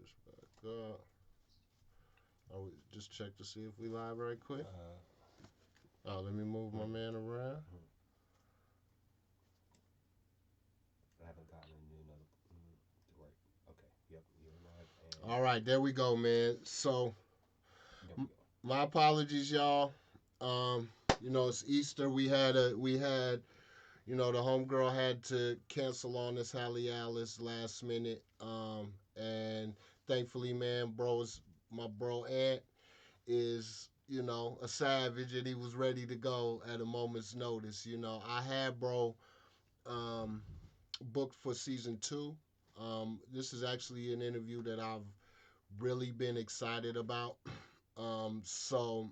this back up. Just check to see if we live right quick. Oh, let me move my man around. I haven't gotten another. Right. Okay. Yep. You're live. And All right, there we go, man. So there we go. my apologies, y'all. Um, it's Easter. We had the homegirl had to cancel on us Halle Alice last minute. And thankfully, man, my bro Ant is a savage, and he was ready to go at a moment's notice. I had bro um, booked for season two. This is actually an interview that I've really been excited about. So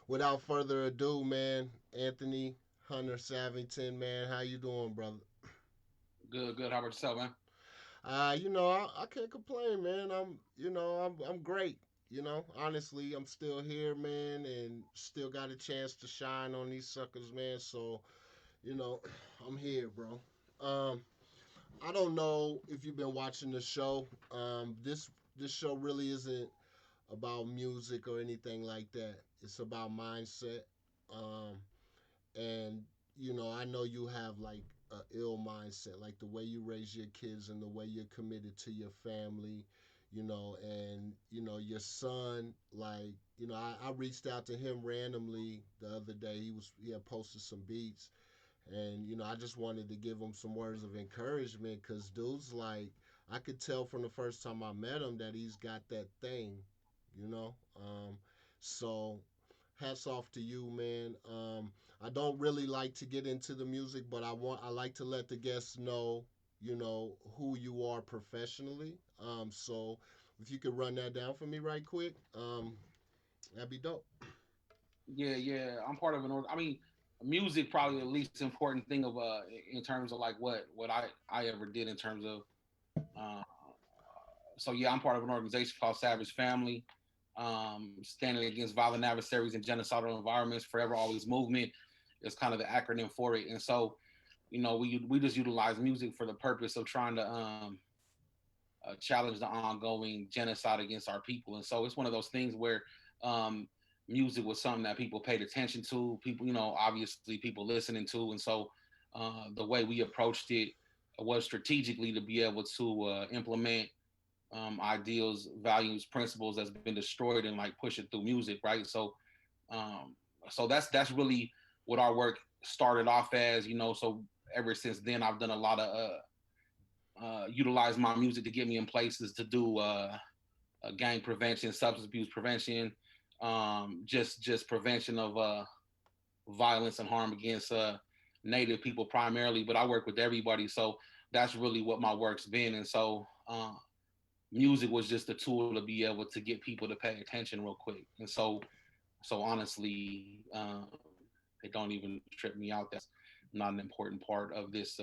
without further ado, man, Anthony Hunter Savington, man, how you doing, brother? Good, good. How about yourself, man? I can't complain, man. I'm great. Honestly, I'm still here, man, and still got a chance to shine on these suckers, man. So, you know, I'm here, bro. Um, I don't know if you've been watching the show. This show really isn't about music or anything like that. It's about mindset. Um, and I know you have like a ill mindset, like the way you raise your kids and the way you're committed to your family. And your son, like, I reached out to him randomly the other day. He had posted some beats, and I just wanted to give him some words of encouragement, because dude's like, I could tell from the first time I met him that he's got that thing, you know so hats off to you, man. I don't really like to get into the music, but I like to let the guests know, who you are professionally. So if you could run that down for me right quick, that'd be dope. Yeah, yeah. I'm part of an org. I mean, music probably the least important thing of in terms of like what I ever did in terms of. Uh, so yeah, I'm part of an organization called Savage Family, standing against violent adversaries and genocidal environments. Forever Always Movement is kind of the acronym for it. And so, we just utilize music for the purpose of trying to challenge the ongoing genocide against our people. And so it's one of those things where um, music was something that people paid attention to. People, obviously people listening to, and so the way we approached it was strategically to be able to implement ideals, values, principles that's been destroyed and like push it through music, right? Um, so that's really what our work started off as, So ever since then, I've done a lot of utilize my music to get me in places to do gang prevention, substance abuse prevention, just prevention of violence and harm against Native people primarily. But I work with everybody, so that's really what my work's been. And so music was just a tool to be able to get people to pay attention real quick. And so honestly, it don't even trip me out. That's not an important part of this.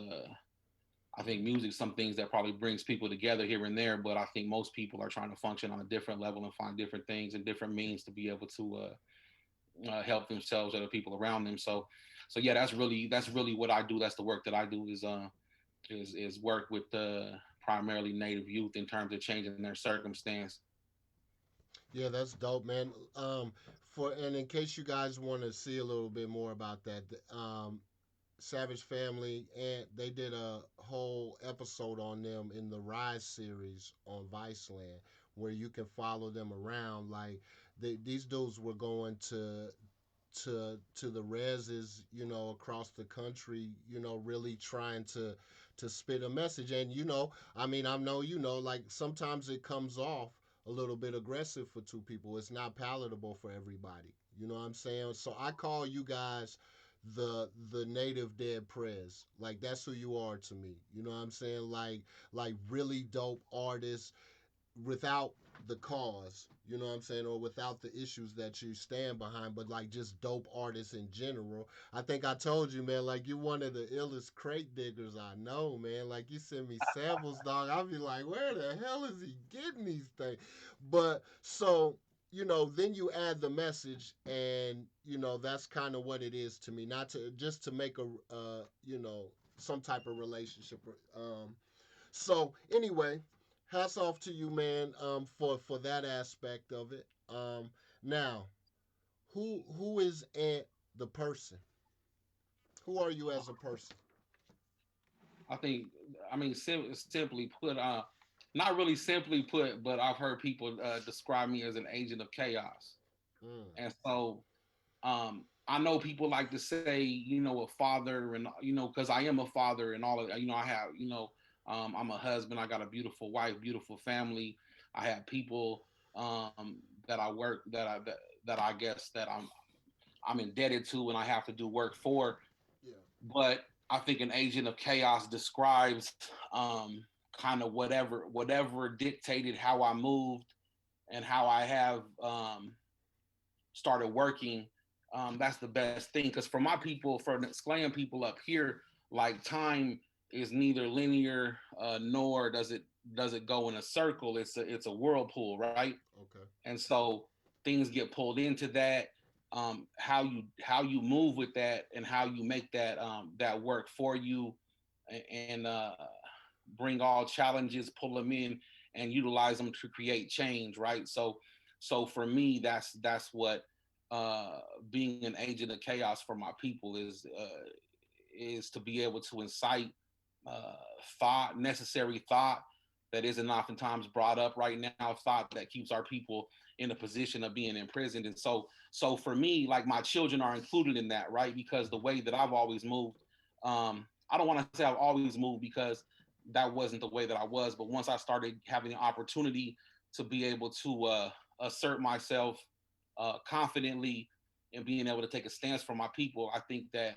I think music, some things that probably brings people together here and there, but I think most people are trying to function on a different level and find different things and different means to be able to help themselves or the people around them. So yeah, that's really what I do. That's the work that I do is work with primarily Native youth in terms of changing their circumstance. Yeah, that's dope, man. And in case you guys want to see a little bit more about that, Savage Family, and they did a whole episode on them in the Rise series on Viceland, where you can follow them around. Like these dudes were going to the reses, across the country, really trying to spit a message. And I mean, I know, like sometimes it comes off a little bit aggressive for two people. It's not palatable for everybody. You know what I'm saying? So I call you guys the native dead prez. Like that's who you are to me. You know what I'm saying? Like really dope artists without the cause, you know what I'm saying, or without the issues that you stand behind, but like just dope artists in general. I think I told you, man, like you're one of the illest crate diggers I know, man. Like you send me samples, dog. I'll be like, where the hell is he getting these things? But so then you add the message, and that's kind of what it is to me. Not to just to make a some type of relationship. So anyway, hats off to you, man, for that aspect of it. Now, who is Ant the person? Who are you as a person? I think, I mean, simply put, not really simply put, but I've heard people describe me as an agent of chaos. Mm, And so I know people like to say, you know, a father, and because I am a father, and all of, I have, I'm a husband. I got a beautiful wife, beautiful family. I have people that I work that I guess that I'm indebted to, and I have to do work for. yeah. But I think an agent of chaos describes kind of whatever dictated how I moved and how I have started working. That's the best thing, because for my people, for the Exclaim people up here, like time is neither linear nor does it go in a circle. It's a whirlpool, right? Okay. And so things get pulled into that. How you move with that, and how you make that work for you, and bring all challenges, pull them in, and utilize them to create change, right? So for me, that's what uh being an agent of chaos for my people is to be able to incite uh, thought, necessary thought that isn't oftentimes brought up right now, thought that keeps our people in a position of being imprisoned. And so for me, like, my children are included in that, right? Because the way that I've always moved, I don't want to say I've always moved, because that wasn't the way that I was. But once I started having the opportunity to be able to assert myself confidently, and being able to take a stance for my people, I think that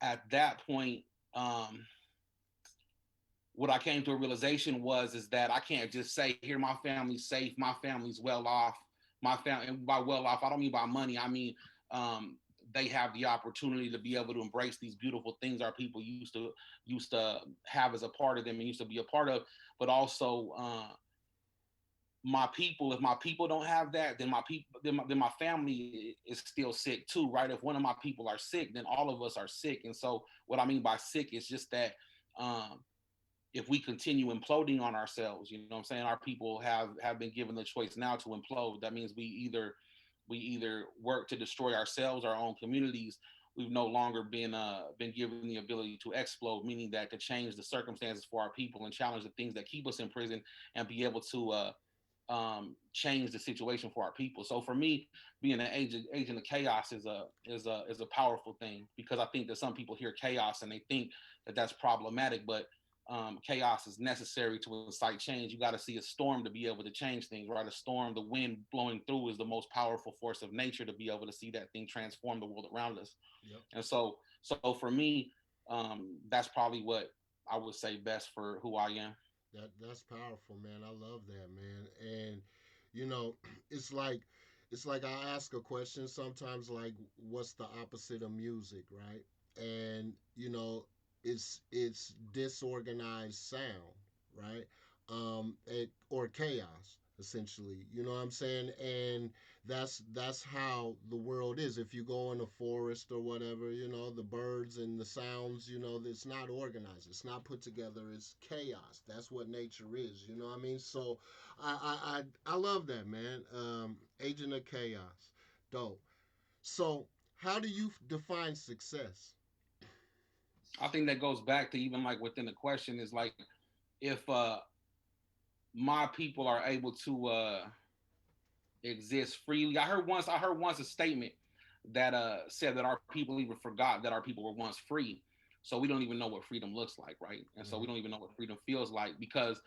at that point, um, what I came to a realization was is that I can't just say, here, my family's safe, my family's well off, my family, and by well off, I don't mean by money. I mean, they have the opportunity to be able to embrace these beautiful things our people used to have as a part of them, and used to be a part of. But also, my people, if my people don't have that, then my people, then my family is still sick too, right? If one of my people are sick, then all of us are sick. And so what I mean by sick is just that, um, if we continue imploding on ourselves, you know what I'm saying? Our people have been given the choice now to implode. That means we either work to destroy ourselves, our own communities. We've no longer been given the ability to explode, meaning that to change the circumstances for our people and challenge the things that keep us in prison, and be able to change the situation for our people. So for me, being an agent of chaos is a powerful thing, because I think that some people hear chaos and they think that that's problematic, but chaos is necessary to incite change. You got to see a storm to be able to change things, right? A storm, the wind blowing through, is the most powerful force of nature to be able to see that thing transform the world around us. Yep. And so for me, that's probably what I would say best for who I am. That's powerful, man. I love that, man. And you know, it's like it's like I ask a question sometimes, like, what's the opposite of music, right? And it's disorganized sound, right? Or chaos, essentially. You know what I'm saying? And that's how the world is. If you go in a forest or whatever, the birds and the sounds, it's not organized. It's not put together. It's chaos. That's what nature is. You know what I mean? So I love that, man. Agent of chaos, dope. So how do you define success? I think that goes back to, even like within the question, is like, if my people are able to exist freely. I heard once a statement that said that our people even forgot that our people were once free. So we don't even know what freedom looks like, right? And so we Mm-hmm. don't even know what freedom feels like, because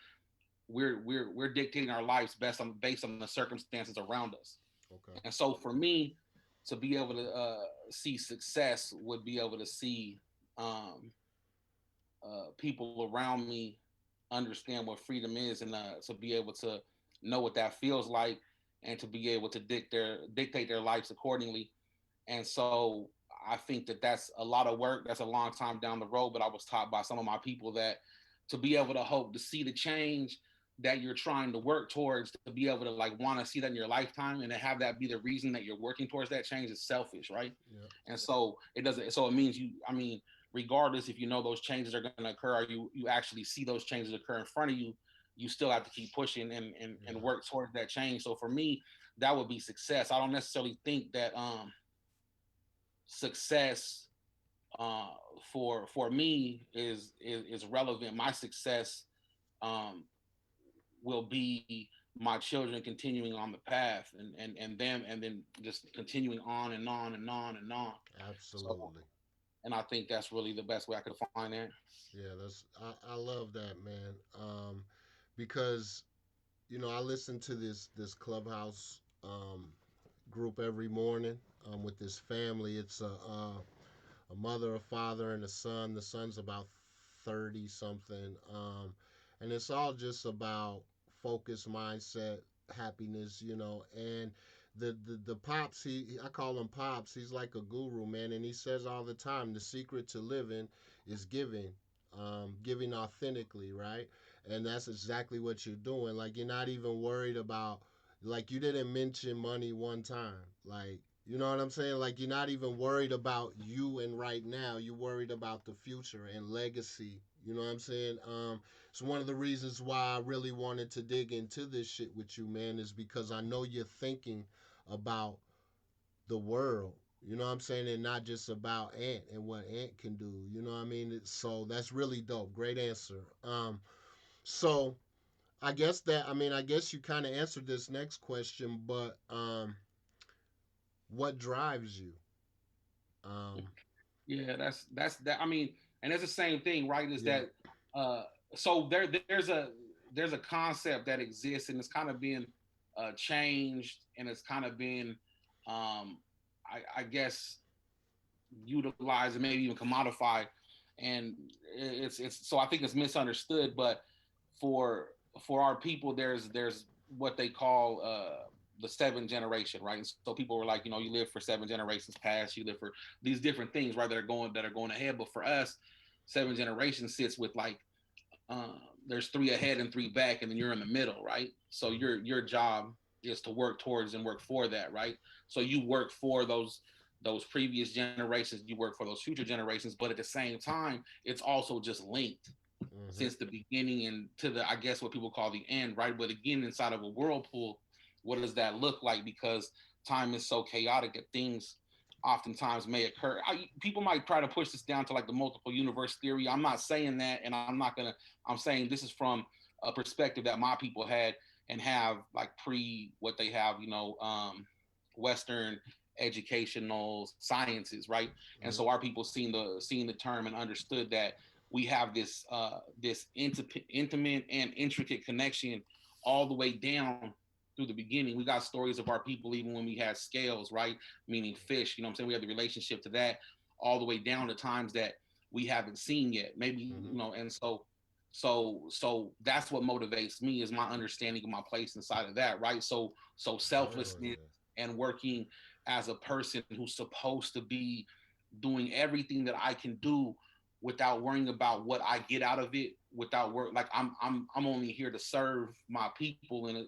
we're dictating our lives based on the circumstances around us. Okay. And so for me, to be able to see success would be able to see um, people around me understand what freedom is, and to be able to know what that feels like, and to be able to dictate their lives accordingly. And so I think that that's a lot of work. That's a long time down the road. But I was taught by some of my people that to be able to hope to see the change that you're trying to work towards, to be able to like want to see that in your lifetime, and to have that be the reason that you're working towards that change, is selfish, right? Yeah. And so it doesn't. So it means regardless if you know those changes are going to occur, or you actually see those changes occur in front of you, you still have to keep pushing and Yeah. work towards that change. So for me, that would be success. I don't necessarily think that success uh, for me is relevant. My success um, will be my children continuing on the path and them and then just continuing on and on and on and on. So, Absolutely. and I think that's really the best way I could find that. Yeah, I love that, man. Because I listen to this clubhouse group every morning with this family. It's a mother, a father, and a son. The son's about 30 something. And it's all just about focus, mindset, happiness, and the pops, I call him pops. He's like a guru, man, and he says all the time the secret to living is giving, giving authentically, right? And that's exactly what you're doing. Like, you're not even worried about, like, you didn't mention money one time. Like, you know what I'm saying? Like, you're not even worried about you and right now. You're worried about the future and legacy. You know what I'm saying? It's one of the reasons why I really wanted to dig into this shit with you, man, is because I know you're thinking about the world. You know what I'm saying? And not just about Ant and what Ant can do. You know what I mean? So that's really dope. Great answer. So I guess you kind of answered this next question, but what drives you? Um, Yeah, that's that. I mean, and it's the same thing, right? Is yeah. that uh, so there's a concept that exists, and it's kind of being changed, and it's kind of being, I guess, utilized and maybe even commodified, and it's so I think it's misunderstood. But for for our people, there's what they call the seventh generation, right? And so people were like, you live for seven generations past, you live for these different things, right? That are going ahead. But for us, seven generations sits with like there's three ahead and three back, and then you're in the middle, right? So Mm-hmm. your job is to work towards and work for that, right? So you work for those previous generations, you work for those future generations, but at the same time, it's also just linked Mm-hmm. since the beginning and to the I guess what people call the end, right? But again, inside of a whirlpool, what does that look like? Because time is so chaotic that things oftentimes may occur. People might try to push this down to like the multiple universe theory. I'm not saying that, and I'm not gonna. I'm saying this is from a perspective that my people had and have like pre what they have, Western educational sciences, right? And Mm-hmm. so our people seen the term and understood that we have this intimate and intricate connection all the way down through the beginning. We got stories of our people even when we had scales, right? Meaning fish. You know what I'm saying? We have the relationship to that all the way down to times that we haven't seen yet. Maybe, Mm-hmm. and so that's what motivates me is my understanding of my place inside of that, right? So Hell selflessness yeah. and working as a person who's supposed to be doing everything that I can do without worrying about what I get out of it, without work like I'm only here to serve my people, and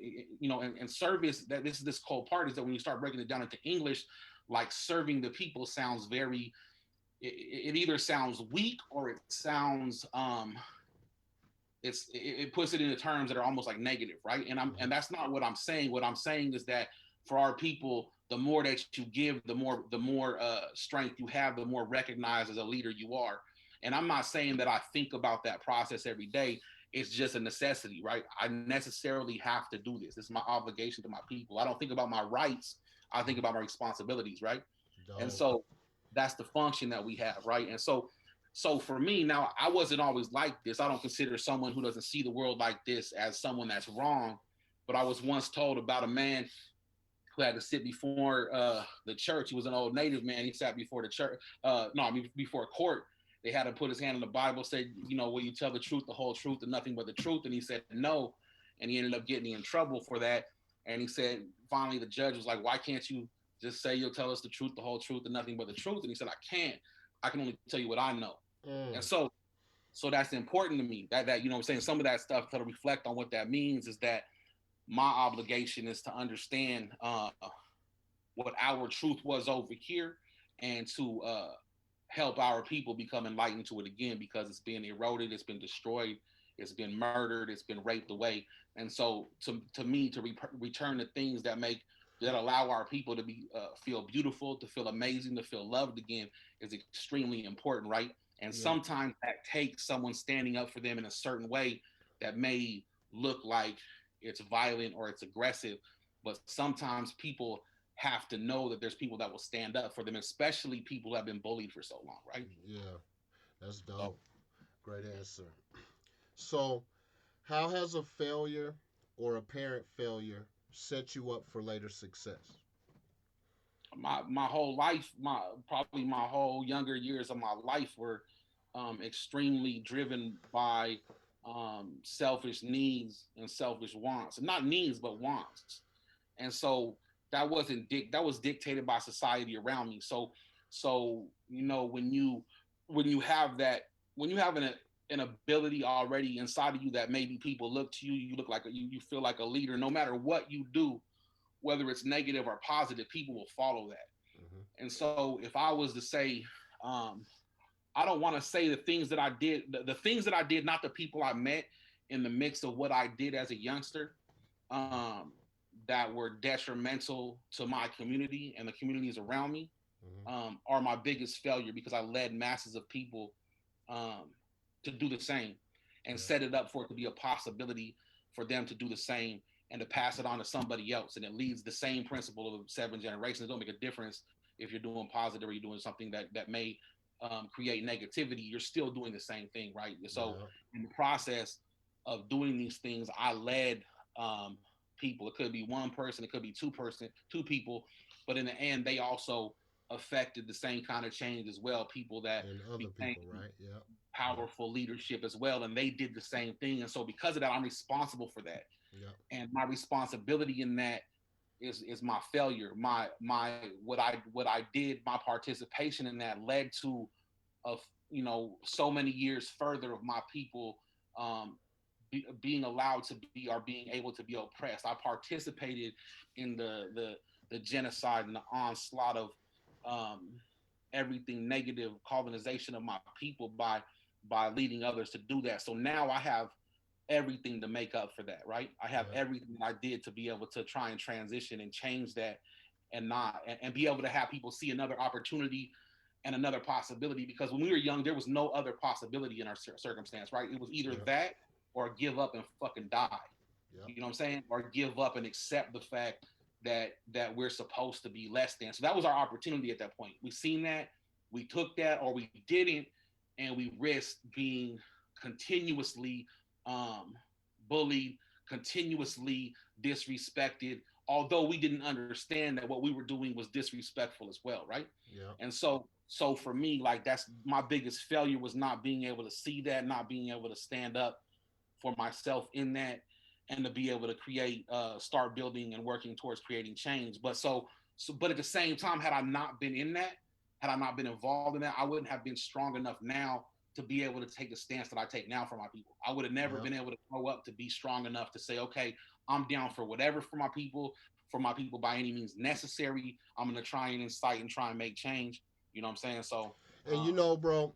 and service, that this cold part is that when you start breaking it down into English, like serving the people sounds very it either sounds weak or it sounds it puts it into terms that are almost like negative, right? And Mm-hmm. that's not what I'm saying. What I'm saying is that for our people, the more that you give, the more strength you have, the more recognized as a leader you are. And I'm not saying that I think about that process every day. It's just a necessity, right? I necessarily have to do this. This is my obligation to my people. I don't think about my rights. I think about my responsibilities, right? And Dope. so that's the function that we have, right? And so for me, now I wasn't always like this. I don't consider someone who doesn't see the world like this as someone that's wrong. But I was once told about a man who had to sit before the church. He was an old native man. He sat before the church. No, I mean before a court. They had to put his hand on the Bible, say, will you tell the truth, the whole truth, and nothing but the truth? And he said no, and he ended up getting in trouble for that. And he said finally the judge was like, why can't you just say you'll tell us the truth, the whole truth, and nothing but the truth? And he said, I can't. I can only tell you what I know. And Mm. so that's important to me. That what I'm saying, some of that stuff to reflect on what that means is that my obligation is to understand what our truth was over here and to help our people become enlightened to it again because it's been eroded, it's been destroyed, it's been murdered, it's been raped away. And so to me, to return to things that allow our people to be feel beautiful, to feel amazing, to feel loved again is extremely important, right? And Yeah. sometimes that takes someone standing up for them in a certain way that may look like it's violent or it's aggressive, but sometimes people have to know that there's people that will stand up for them, especially people who have been bullied for so long, right? Yeah. That's So dope. Great answer. So, how has a failure or apparent failure set you up for later success? my whole life, my probably my whole younger years of my life were extremely driven by selfish needs and selfish wants, not needs but wants. And so that was dictated by society around me. So when you have that, when you have an ability already inside of you that maybe people look to you, you look like you feel like a leader. No matter what you do, whether it's negative or positive, people will follow that. Hmm. And so if I was to say, um, I don't want to say the things that I did, the things that I did, not the people I met in the mix of what I did as a youngster, um, that were detrimental to my community and the communities around me, Hmm. are my biggest failure because I led masses of people um, to do the same and Yeah. set it up for it to be a possibility for them to do the same and to pass it on to somebody else. And it leads the same principle of 7 generations. It don't make a difference if you're doing positive or you're doing something that may create negativity. You're still doing the same thing, right? So Yeah. in the process of doing these things, I led um, people. It could be one person, it could be two people, but in the end, they also affected the same kind of change as well. People that And other became people, right? Yeah. Yeah. powerful leadership as well, and they did the same thing. And so, because of that, I'm responsible for that, Yeah. and my responsibility in that is my failure. My what I did, my participation in that led to of so many years further of my people um, being allowed to be or being able to be oppressed. I participated in the genocide and the onslaught of um, everything negative colonization of my people by leading others to do that. So now I have everything to make up for that, right? I have Yeah. everything I did to be able to try and transition and change that and be able to have people see another opportunity and another possibility, because when we were young there was no other possibility in our circumstance, right? It was either Yeah. that or give up and fucking die. Yeah. You know what I'm saying? Or give up and accept the fact that we're supposed to be less than. So that was our opportunity at that point. We seen that, we took that, or we didn't, and we risked being continuously um, bullied, continuously disrespected, although we didn't understand that what we were doing was disrespectful as well, right? Yeah. And so for me, like, that's my biggest failure, was not being able to see that, not being able to stand up for myself in that, and to be able to create start building and working towards creating change. But at the same time, had I not been in that, had I not been involved in that, I wouldn't have been strong enough now to be able to take the stance that I take now for my people. I would have never Yeah. been able to grow up to be strong enough to say, okay, I'm down for whatever for my people by any means necessary. I'm gonna try and incite and try and make change. You know what I'm saying? So And bro,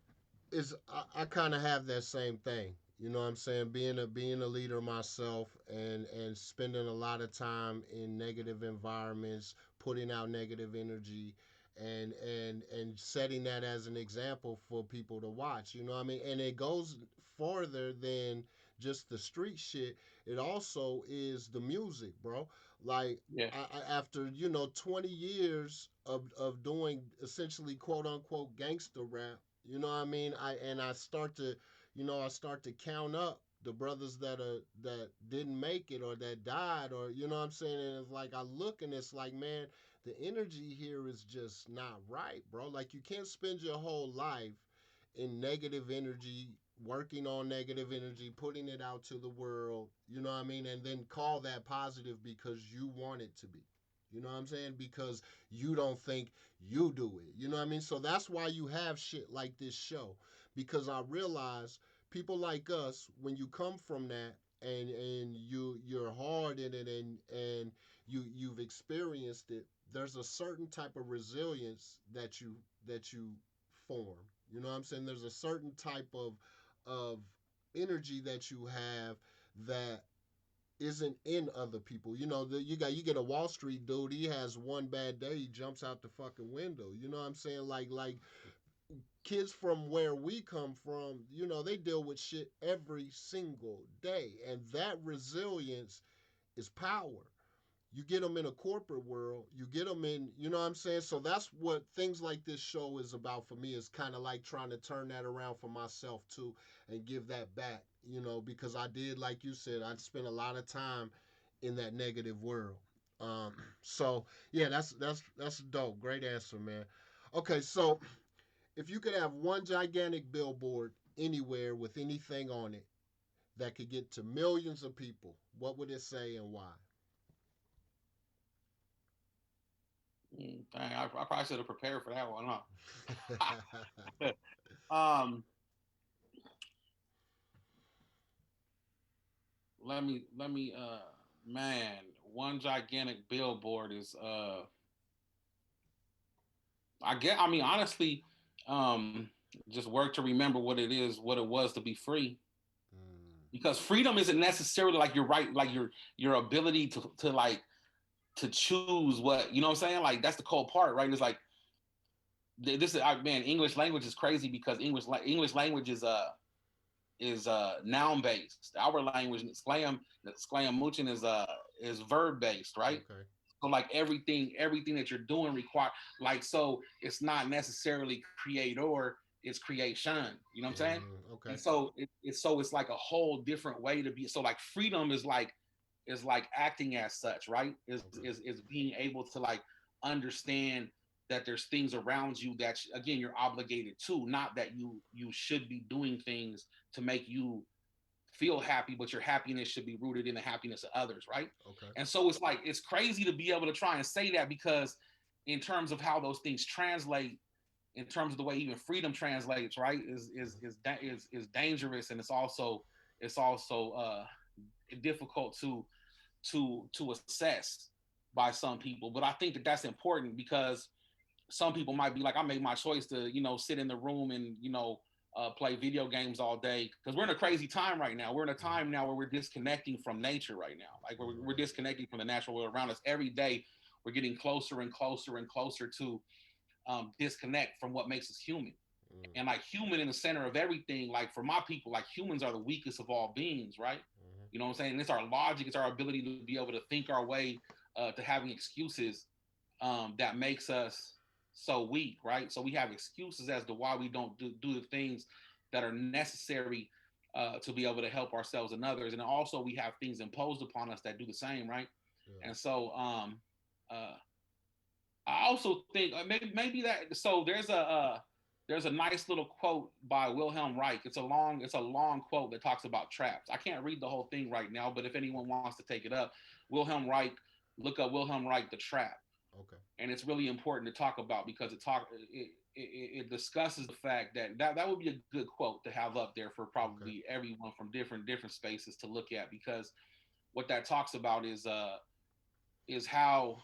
is I kind of have that same thing. You know what I'm saying? Being a leader myself and spending a lot of time in negative environments, putting out negative energy and setting that as an example for people to watch. You know what I mean? And it goes farther than just the street shit. It also is the music, bro. Like yeah, after 20 years of doing essentially quote unquote gangster rap, you know what I mean, I start to I start to count up the brothers that didn't make it or that died, or you know what I'm saying, and it's like I look and it's like, man, the energy here is just not right, bro. Like, you can't spend your whole life in negative energy, working on negative energy, putting it out to the world, you know what I mean, and then call that positive because you want it to be. You know what I'm saying? Because you don't think you do it. You know what I mean? So that's why you have shit like this show. Because I realize people like us, when you come from that and you're hard in it and you've experienced it, there's a certain type of resilience that you form. You know what I'm saying? There's a certain type of energy that you have that isn't in other people. You know, you get a Wall Street dude, he has one bad day, he jumps out the fucking window. You know what I'm saying? Like kids from where we come from, you know, they deal with shit every single day. And that resilience is power. You get them in a corporate world, you get them in, you know what I'm saying? So that's what things like this show is about for me, is kind of like trying to turn that around for myself too and give that back, you know, because I did, like you said, I spent a lot of time in that negative world. So yeah, that's dope. Great answer, man. Okay, so if you could have one gigantic billboard anywhere with anything on it that could get to millions of people, what would it say and why? Dang, I probably should have prepared for that one, huh? Let me man, one gigantic billboard is I mean honestly, um just work to remember what it was to be free. Mm, Because freedom isn't necessarily like your right, like your ability to like to choose what, you know what I'm saying? Like that's the cold part, right? It's like this is man, English language is crazy because English language is noun based. Our language, Sclam is verb based, right? okay. So like everything that you're doing require, like, so it's not necessarily creator, it's creation. You know what I'm saying? Okay. And so it's like a whole different way to be. So like freedom is like acting as such, right? Okay. Is being able to like understand that there's things around you that again you're obligated to, not that you should be doing things to make you feel happy, but your happiness should be rooted in the happiness of others, right? Okay. And so it's like it's crazy to be able to try and say that because in terms of how those things translate, in terms of the way even freedom translates, right, is dangerous, and it's also difficult to assess by some people. But I think that that's important because some people might be like, I made my choice to, sit in the room and, play video games all day because we're in a crazy time right now. We're in a Mm-hmm. time now where we're disconnecting from nature right now. Like we're Right. disconnecting from the natural world around us every day. We're getting closer and closer and closer to disconnect from what makes us human. Mm-hmm. And like human in the center of everything, like for my people, like humans are the weakest of all beings, right? You know what I'm saying? And it's our logic, it's our ability to be able to think our way to having excuses that makes us so weak, right? So we have excuses as to why we don't do the things that are necessary to be able to help ourselves and others. And also we have things imposed upon us that do the same, right? Yeah. And so uh, I also think maybe that. So there's a nice little quote by Wilhelm Reich. It's a long quote that talks about traps. I can't read the whole thing right now, but if anyone wants to take it up, Wilhelm Reich, look up Wilhelm Reich, the trap, Okay. and it's really important to talk about because it discusses the fact that would be a good quote to have up there for Okay. probably everyone from different spaces to look at, because what that talks about is how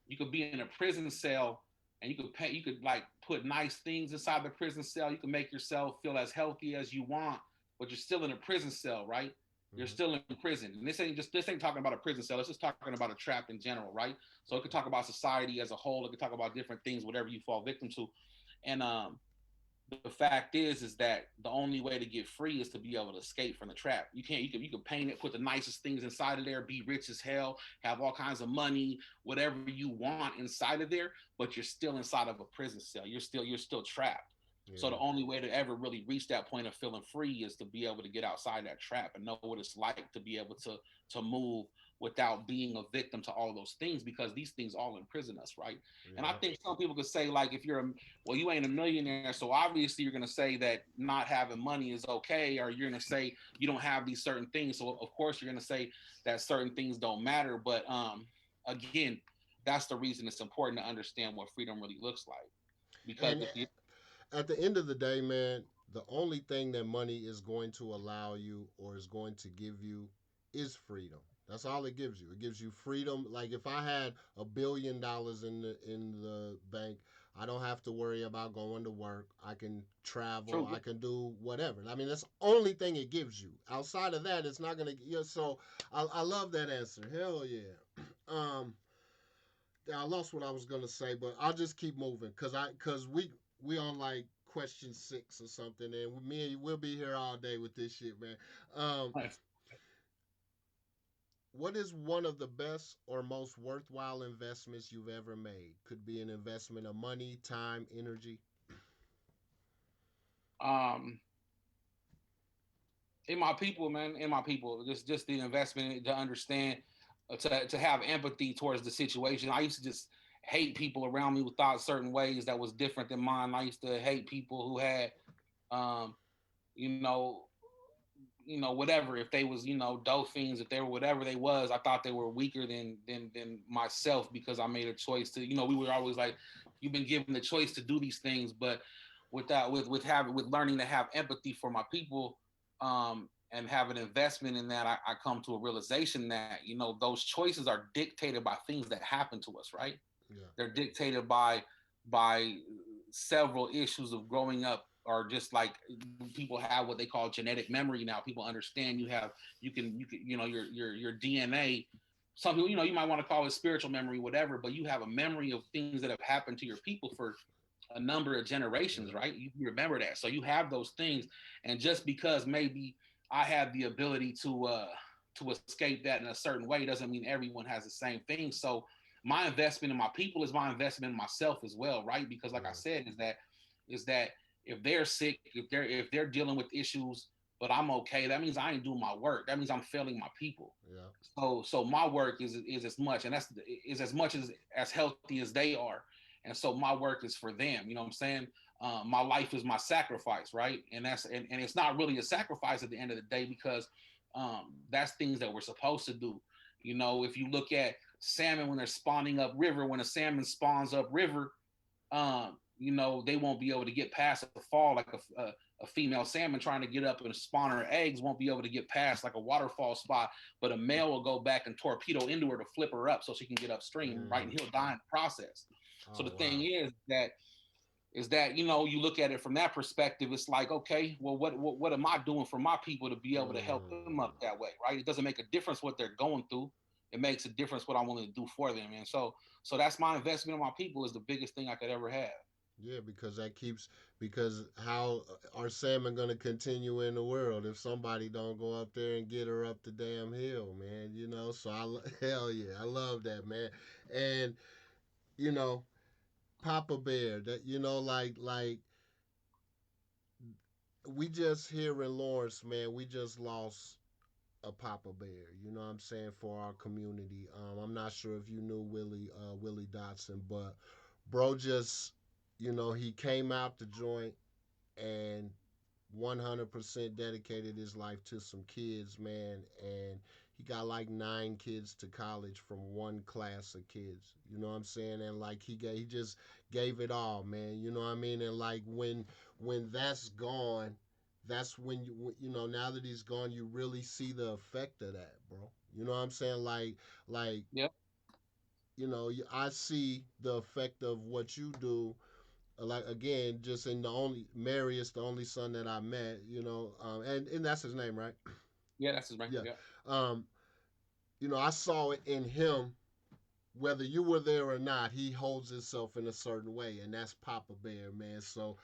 you could be in a prison cell and you could like put nice things inside the prison cell. You can make yourself feel as healthy as you want, but you're still in a prison cell, right? You're Mm-hmm. still in prison. And this ain't talking about a prison cell. It's just talking about a trap in general, right? So it could Okay. talk about society as a whole. It could talk about different things, whatever you fall victim to. And the fact is that the only way to get free is to be able to escape from the trap. You can paint it, put the nicest things inside of there, be rich as hell, have all kinds of money, whatever you want inside of there, but you're still inside of a prison cell. You're still trapped. So Yeah. the only way to ever really reach that point of feeling free is to be able to get outside that trap and know what it's like to be able to move without being a victim to all those things, because these things all imprison us, right? And I Yeah. think some people could say, like, if well, you ain't a millionaire, so obviously you're going to say that not having money is okay, or you're going to say you don't have these certain things, so of course you're going to say that certain things don't matter. But again, that's the reason it's important to understand what freedom really looks like, because And if you at the end of the day, man, the only thing that money is going to allow you or is going to give you is freedom. That's all it gives you. It gives you freedom. Like if I had $1 billion in the bank, I don't have to worry about going to work. I can travel. True. I can do whatever. I mean, that's the only thing it gives you. Outside of that, it's not gonna. Yeah, so I love that answer. Hell yeah. Um, I lost what I was gonna say, but I'll just keep moving because we on like question 6 or something, and me and you, we'll be here all day with this shit, man. Um, Nice. what is one of the best or most worthwhile investments you've ever made? Could be an investment of money, time, energy. Um, in my people, man, in my people, just the investment to understand, to have empathy towards the situation. I used to just hate people around me who thought certain ways that was different than mine. I used to hate people who had, um, you know, whatever. If they was, dope fiends, if they were whatever they was, I thought they were weaker than myself because I made a choice to, we were always like, you've been given the choice to do these things, but with learning to have empathy for my people, and have an investment in that, I come to a realization that, those choices are dictated by things that happen to us, right? Yeah. They're dictated by several issues of growing up, or just like people have what they call genetic memory now. People understand you can your DNA. Some people, you might want to call it spiritual memory, whatever, but you have a memory of things that have happened to your people for a number of generations, Yeah. right? You remember that. So you have those things. And just because maybe I have the ability to escape that in a certain way doesn't mean everyone has the same thing. So my investment in my people is my investment in myself as well, right? Because like I Yeah. said, is that if they're sick, if they're dealing with issues, but I'm okay, that means I ain't doing my work. That means I'm failing my people. Yeah. So my work is as much, and that's is as much as healthy as they are, and so my work is for them. You know what I'm saying? My life is my sacrifice, right? And it's not really a sacrifice at the end of the day, because that's things that we're supposed to do. If you look at salmon when they're spawning upriver, when a salmon spawns upriver, they won't be able to get past a fall like a female salmon trying to get up and spawn her eggs won't be able to get past like a waterfall spot, but a male will go back and torpedo into her to flip her up so she can get upstream, right? And Mm. he'll die in the process. So Oh the thing wow. is that you look at it from that perspective. It's like, okay, well, what am I doing for my people to be able to help them up Mm. that way, right? It doesn't make a difference what they're going through. It makes a difference what I'm willing to do for them. And so that's my investment in my people, is the biggest thing I could ever have. Yeah, because that keeps because how are salmon gonna continue in the world if somebody don't go up there and get her up the damn hill, man? So hell yeah, I love that, man. And you know, Papa Bear, that like we just here in Lawrence, man, we just lost a Papa Bear. You know what I'm saying, for our community. I'm not sure if you knew Willie Dotson, but bro just he came out the joint and 100% dedicated his life to some kids, man, and he got like 9 kids to college from one class of kids. You know what I'm saying? And like he just gave it all, man. You know what I mean? And like when that's gone, that's when now that he's gone, you really see the effect of that, bro. You know what I'm saying? Like Yep. I see the effect of what you do, like again, just in the only Marius, the only son that I met, and that's his name, right? Yeah, that's his brain. Yeah. Yeah. Um, I saw it in him, whether you were there or not. He holds himself in a certain way, and that's Papa Bear, man. So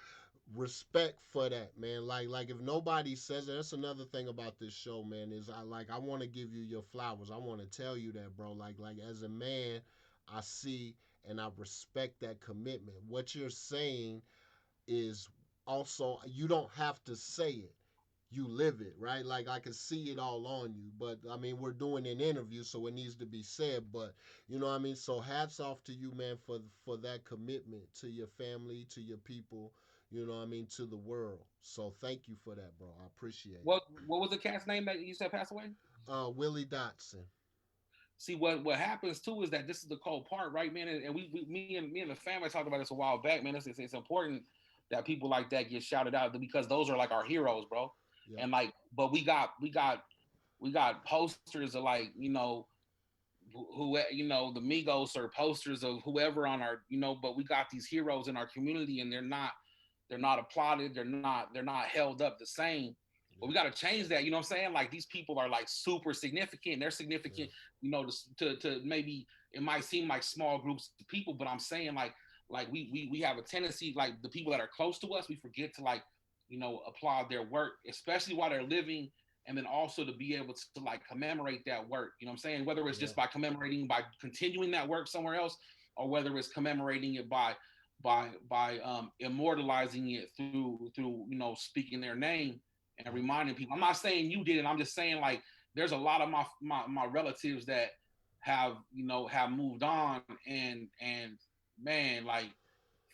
respect for that, man. Like if nobody says it, that's another thing about this show, man. Is I want to give you your flowers. I want to tell you that, bro. Like as a man, I see and I respect that commitment. What you're saying is also, you don't have to say it, you live it, right? Like I can see it all on you, but I mean we're doing an interview, so it needs to be said. But you know what I mean. So hats off to you, man, for that commitment to your family, to your people. You know what I mean, to the world. So thank you for that, bro. I appreciate it. What was the cat's name that you said passed away? Willie Dotson. See, what happens too is that this is the cold part, right, man? And me and the family talked about this a while back, man. It's important that people like that get shouted out, because those are like our heroes, bro. Yep. And like, but we got posters of, like, who the Migos or posters of whoever on our but we got these heroes in our community and they're not applauded, they're not held up the same. But we got to change that, you know what I'm saying? Like these people are like super significant. They're Yeah. significant, to maybe it might seem like small groups of people, but I'm saying like we have a tendency, like the people that are close to us, we forget to like applaud their work, especially while they're living, and then also to be able to like commemorate that work. You know what I'm saying? Whether it's Yeah. just by commemorating by continuing that work somewhere else, or whether it's commemorating it by immortalizing it through speaking their name and Yeah. reminding people. I'm not saying you did it. I'm just saying like there's a lot of my relatives that have moved on, and man, like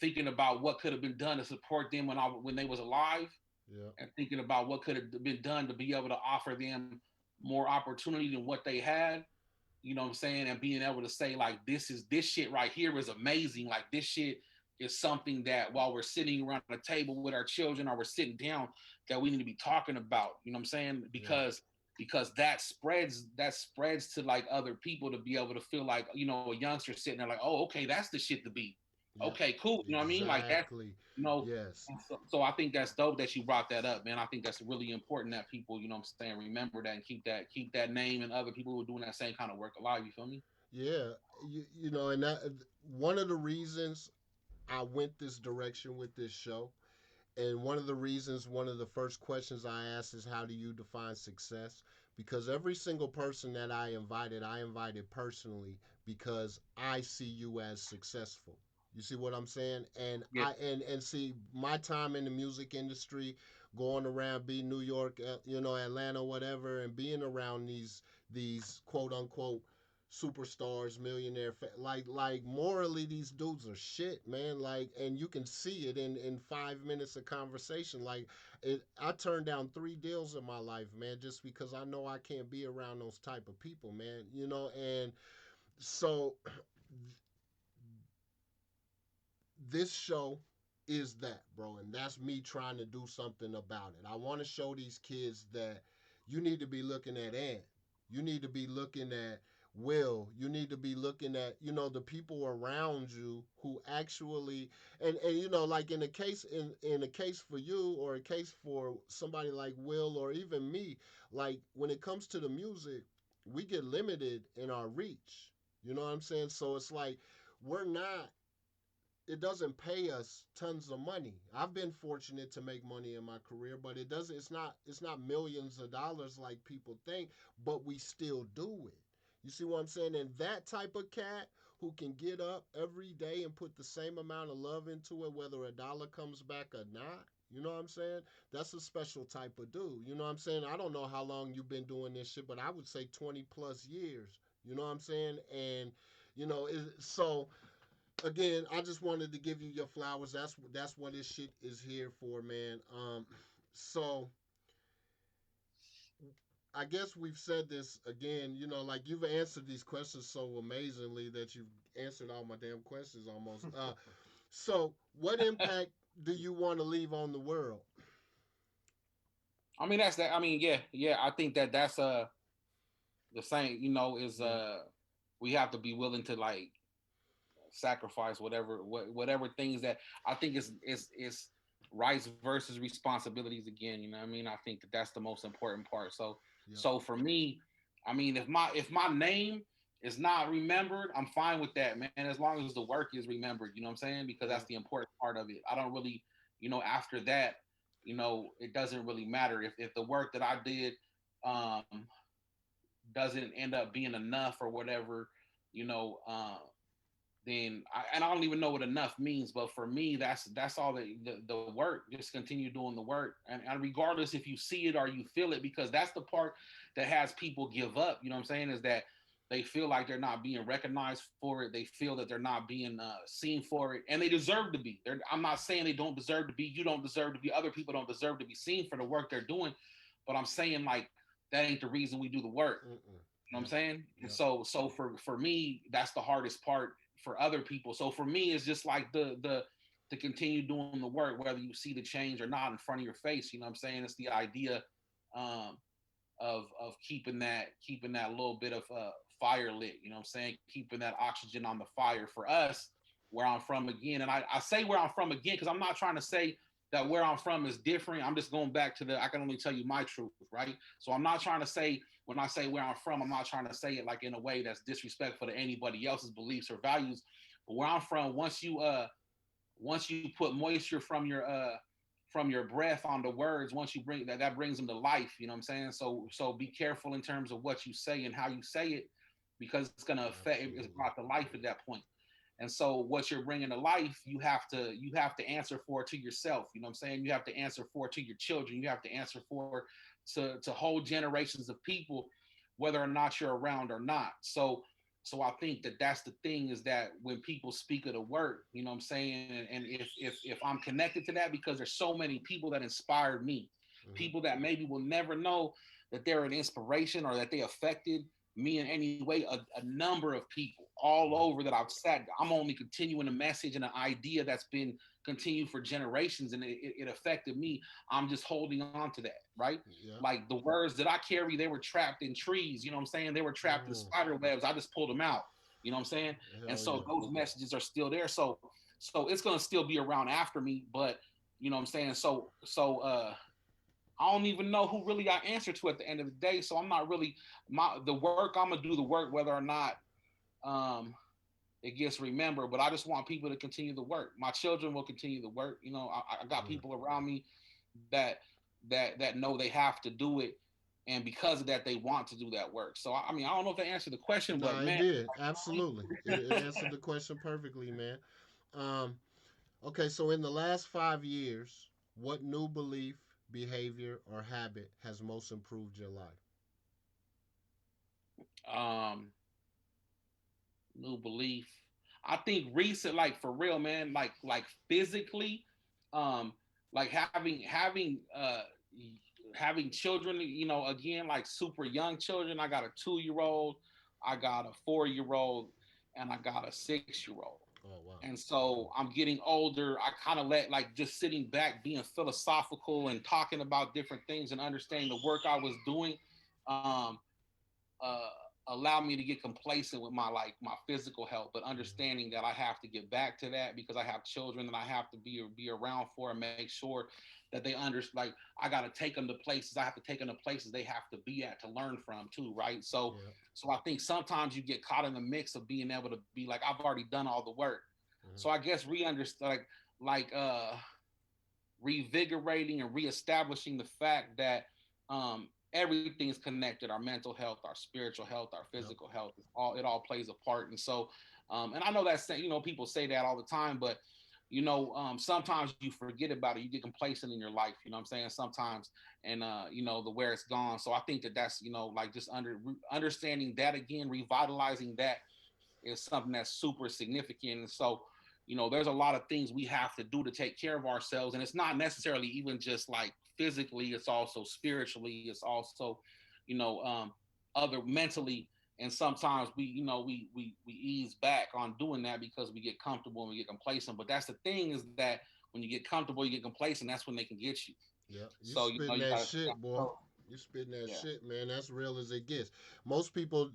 thinking about what could have been done to support them when they was alive, Yeah. and thinking about what could have been done to be able to offer them more opportunity than what they had. You know what I'm saying? And being able to say like this shit right here is amazing. Like this shit is something that while we're sitting around a table with our children or we're sitting down, that we need to be talking about. You know what I'm saying? Yeah. Because that spreads to like other people to be able to feel like a youngster sitting there like, oh, okay, that's the shit to be. Yeah. Okay, cool. You know what I mean? Like that. Exactly. You know, Yes. so I think that's dope that you brought that up, man. I think that's really important that people, what I'm saying, remember that and keep that name and other people who are doing that same kind of work alive. You feel me? Yeah. And that one of the reasons I went this direction with this show, and one of the reasons, one of the first questions I asked is, how do you define success? Because every single person that I invited personally because I see you as successful. You see what I'm saying? And Yeah. I see my time in the music industry, going around, be New York, Atlanta, whatever, and being around these quote unquote superstars, millionaire, like morally these dudes are shit, man. Like, and you can see it in 5 minutes of conversation. Like, I turned down 3 deals in my life, man, just because I know I can't be around those type of people, man. And so this show is that, bro, and that's me trying to do something about it. I want to show these kids that you need to be looking at Ant. You need to be looking at Will. You need to be looking at, the people around you who actually, and like in a case for you, or a case for somebody like Will, or even me, like when it comes to the music, we get limited in our reach. You know what I'm saying? So it's like we're not, it doesn't pay us tons of money. I've been fortunate to make money in my career, but it's not millions of dollars like people think, but we still do it. You see what I'm saying? And that type of cat who can get up every day and put the same amount of love into it, whether a dollar comes back or not, you know what I'm saying? That's a special type of dude. You know what I'm saying? I don't know how long you've been doing this shit, but I would say 20 plus years. You know what I'm saying? And so again, I just wanted to give you your flowers. That's what this shit is here for, man. So I guess we've said this again. Like you've answered these questions so amazingly that you've answered all my damn questions almost. So what impact do you want to leave on the world? I mean that's that. I mean, yeah. I think that's the same. Is Yeah, we have to be willing to like sacrifice whatever things that I think is rights versus responsibilities again. You know what I mean? I think that's the most important part. So yeah, so for me, I mean, if my name is not remembered, I'm fine with that, man. As long as the work is remembered, you know what I'm saying? Because that's yeah, the important part of it. I don't really, after that, it doesn't really matter if the work that I did um doesn't end up being enough or whatever, you know, then and I don't even know what enough means, but for me, that's all the work. Just continue doing the work, and regardless if you see it or you feel it, because that's the part that has people give up. You know what I'm saying? Is that they feel like they're not being recognized for it. They feel that they're not being seen for it, and they deserve to be. I'm not saying they don't deserve to be. You don't deserve to be. Other people don't deserve to be seen for the work they're doing. But I'm saying like that ain't the reason we do the work. mm-mm, You know what I'm yeah, saying? And yeah, so for me, that's the hardest part for other people. So for me, it's just like the to continue doing the work, whether you see the change or not in front of your face. You know what I'm saying? It's the idea um, of keeping that little bit of fire lit. You know what I'm saying? Keeping that oxygen on the fire for us, where I'm from again. And I say where I'm from again because I'm not trying to say that where I'm from is different. I'm just going back to I can only tell you my truth, right? So I'm not trying to say, when I say where I'm from, I'm not trying to say it like in a way that's disrespectful to anybody else's beliefs or values. But where I'm from, once you put moisture from your breath on the words, once you bring that, that brings them to life. You know what I'm saying? So be careful in terms of what you say and how you say it, because it's gonna affect, it's Absolutely. brought to life at that point. And so what you're bringing to life, you have to answer for to yourself. You know what I'm saying? You have to answer for to your children. You have to answer for to whole generations of people, whether or not you're around or not. So I think that that's the thing, is that when people speak of the work, you know what I'm saying, and if I'm connected to that, because there's so many people that inspired me, Mm-hmm. people that maybe will never know that they're an inspiration or that they affected me in any way. A number of people all Right. over that I've said, I'm only continuing a message and an idea that's been continued for generations, and it affected me. I'm just holding on to that, right? Yeah. Like the words that I carry, they were trapped in trees. You know what I'm saying? They were trapped in Mm. spider webs. I just pulled them out. You know what I'm saying? And Hell so yeah. those messages are still there. So it's gonna still be around after me. But you know what I'm saying? So I don't even know who really I answer to at the end of the day. So I'm not really the work. I'm gonna do the work whether or not um it gets remembered. But I just want people to continue the work. My children will continue the work. You know, I got Yeah. people around me that that know they have to do it, and because of that, they want to do that work. So I mean, I don't know if they answered the question, No, but it man, did. Absolutely. It answered the question perfectly, man. Um, okay, so in the last 5 years, what new belief, behavior, or habit has most improved your life? um, new belief. I think recent, like for real, man, like physically, um, like having children, you know, again, like super young children. I got a 2 year old, I got a 4 year old, and I got a 6 year old. Oh, wow. And so I'm getting older. I kind of let, like, just sitting back, being philosophical and talking about different things and understanding the work I was doing. Um, uh, Allow me to get complacent with my physical health, but Mm-hmm. understanding that I have to get back to that because I have children that I have to be around for and make sure that they understand. Like I got to take them to places. I have to take them to places they have to be at to learn from too, right? So Yeah. so I think sometimes you get caught in the mix of being able to be like, I've already done all the work. Mm-hmm. So I guess like revigorating and reestablishing the fact that everything's connected. Our mental health, our spiritual health, our Yep. physical health, it all plays a part. And so and I know that's, you know, people say that all the time, but you know, sometimes you forget about it. You get complacent in your life. You know what I'm saying? Sometimes, and you know, the where it's gone. So I think that that's, you know, like just understanding that again, revitalizing that is something that's super significant. And so, you know, there's a lot of things we have to do to take care of ourselves. And it's not necessarily even just like physically, it's also spiritually, it's also, you know, other mentally. And sometimes we, you know, we ease back on doing that because we get comfortable and we get complacent. But that's the thing, is that when you get comfortable, you get complacent, that's when they can get you. Yeah, you So, you know, spitting you that gotta, shit, boy. so, You spitting that yeah. shit, man. That's real as it gets. Most people,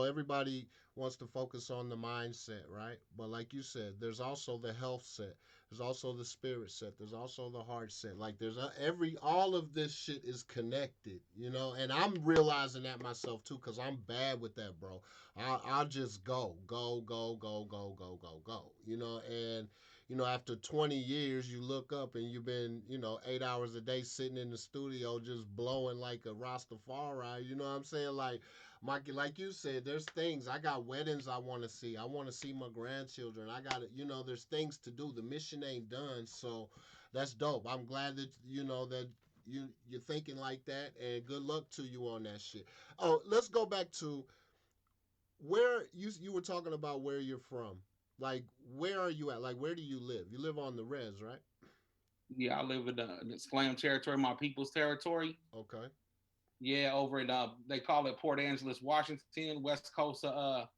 everybody wants to focus on the mindset, right? But like you said, there's also the health set. There's also the spirit set. There's also the heart set. Like there's all of this shit is connected, And I'm realizing that myself too, cause I'm bad with that, bro. I'll just go, and after 20 years, you look up and you've been, 8 hours a day sitting in the studio just blowing like a Rastafari. You know what I'm saying? Like you said, there's things. I got weddings I want to see. I want to see my grandchildren. I got to, there's things to do. The mission ain't done. So that's dope. I'm glad that, that you're thinking like that, and good luck to you on that shit. Oh, let's go back to where you were talking about where you're from. Like, where are you at? Like, where do you live? You live on the res, right? Yeah, I live in the Slam territory, my people's territory. Okay. Yeah, over in they call it Port Angeles, Washington, west coast of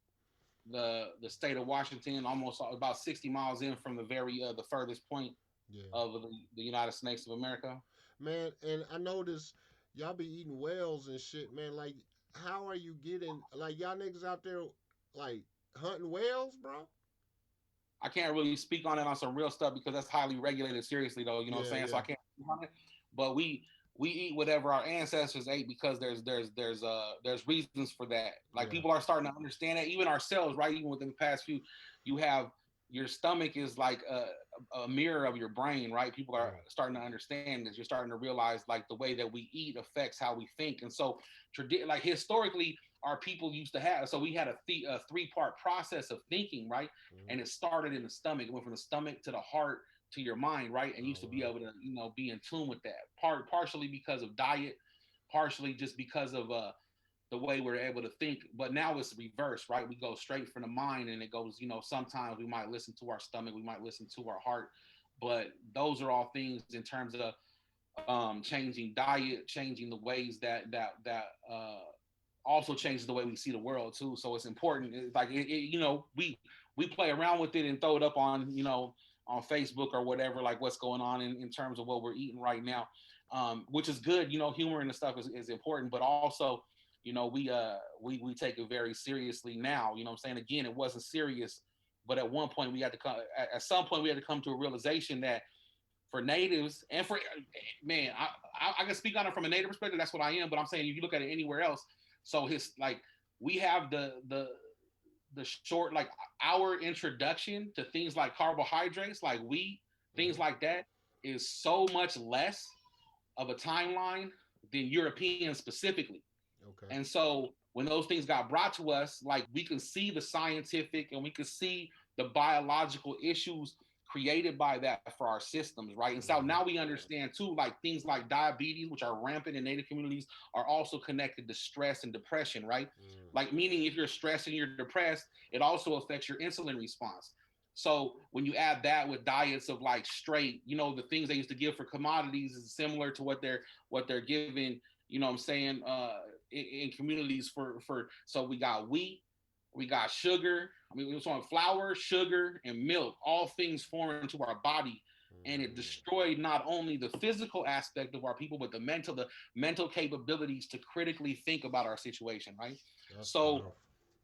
the state of Washington, almost about 60 miles in from the very the furthest point Yeah. of the United States of America. Man, and I noticed y'all be eating whales and shit, man. Like, how are you getting like y'all niggas out there like hunting whales, bro? I can't really speak on it on some real stuff because that's highly regulated seriously though, you know what I'm Yeah, saying? So yeah, I can't speak on it. But we eat whatever our ancestors ate because there's reasons for that. Like yeah, people are starting to understand that, even ourselves, right? Even within the past few, you have your stomach is like a mirror of your brain, right? People are yeah, starting to understand this. You're starting to realize like the way that we eat affects how we think. And so like historically, our people used to have, so we had a three-part process of thinking, right? mm-hmm. And it started in the stomach. It went from the stomach to the heart to your mind, right? And you Oh used to be wow. able to, be in tune with that. Partially because of diet, partially just because of the way we're able to think. But now it's reverse, right? We go straight from the mind, and it goes. Sometimes we might listen to our stomach, we might listen to our heart, but those are all things in terms of changing diet, changing the ways that also changes the way we see the world too. So it's important. It's like we play around with it and throw it up on on Facebook or whatever, like what's going on in terms of what we're eating right now, which is good. Humor and stuff is important, but also we take it very seriously now. I'm saying, again, it wasn't serious, but at one point we had to come. At some point we had to come to a realization that for natives and for man, I can speak on it from a native perspective. That's what I am. But I'm saying if you look at it anywhere else, so his like we have the short like our introduction to things like carbohydrates, like wheat, things Mm-hmm. like that, is so much less of a timeline than Europeans specifically. Okay. And so when those things got brought to us, like we can see the scientific and we can see the biological issues created by that for our systems, right? And so Mm-hmm. now we understand too, like things like diabetes, which are rampant in Native communities, are also connected to stress and depression, right? Mm. Like meaning if you're stressed and you're depressed, it also affects your insulin response. So when you add that with diets of like straight, the things they used to give for commodities is similar to what they're giving, what I'm saying, in communities for so we got wheat, we got sugar. I mean, we was on flour, sugar, and milk, all things foreign to our body. And it Mm. destroyed not only the physical aspect of our people, but the mental capabilities to critically think about our situation, right? That's So powerful.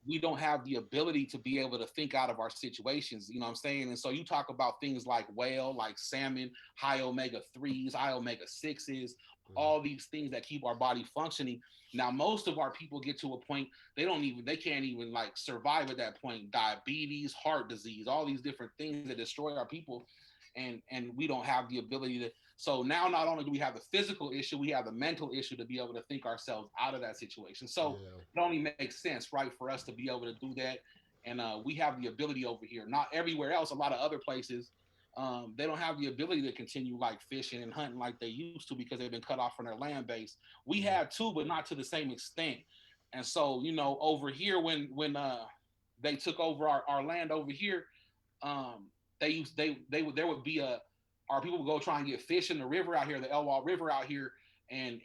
we don't have the ability to be able to think out of our situations, you know what I'm saying? And so you talk about things like whale, like salmon, high omega 3s, high omega 6s, Mm-hmm. all these things that keep our body functioning. Now, most of our people get to a point they can't even like survive at that point. Diabetes, heart disease, all these different things that destroy our people, and we don't have the ability to. So now, not only do we have the physical issue, we have the mental issue to be able to think ourselves out of that situation. So Yeah. it only makes sense, right, for us to be able to do that. And we have the ability over here. Not everywhere else. A lot of other places, they don't have the ability to continue like fishing and hunting like they used to because they've been cut off from their land base. We Yeah. have too, but not to the same extent. And so, over here when they took over our land over here, they used they would there would be a our people would go try and get fish in the river out here, the Elwha River out here, and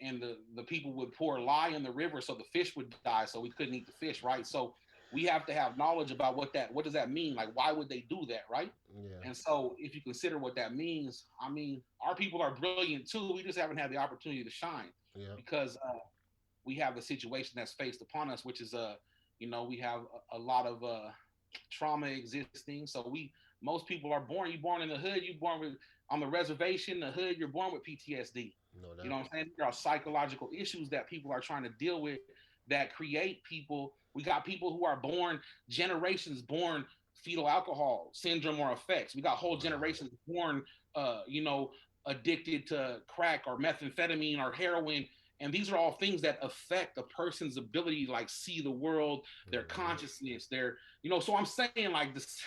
the people would pour lye in the river so the fish would die, so we couldn't eat the fish, right? So we have to have knowledge about what does that mean, like why would they do that, right? Yeah. And so if you consider what that means, I mean, our people are brilliant too. We just haven't had the opportunity to shine Yeah. because we have the situation that's faced upon us, which is we have a lot of trauma existing. So most people are born. You born in the hood. You born with on the reservation, the hood. You're born with PTSD. No You doubt. know what I'm saying? There are psychological issues that people are trying to deal with that create people. We got people who are born generations born fetal alcohol syndrome or effects. We got whole Wow. generations born, addicted to crack or methamphetamine or heroin, and these are all things that affect a person's ability to like see the world, their Mm-hmm. consciousness, their so I'm saying like this.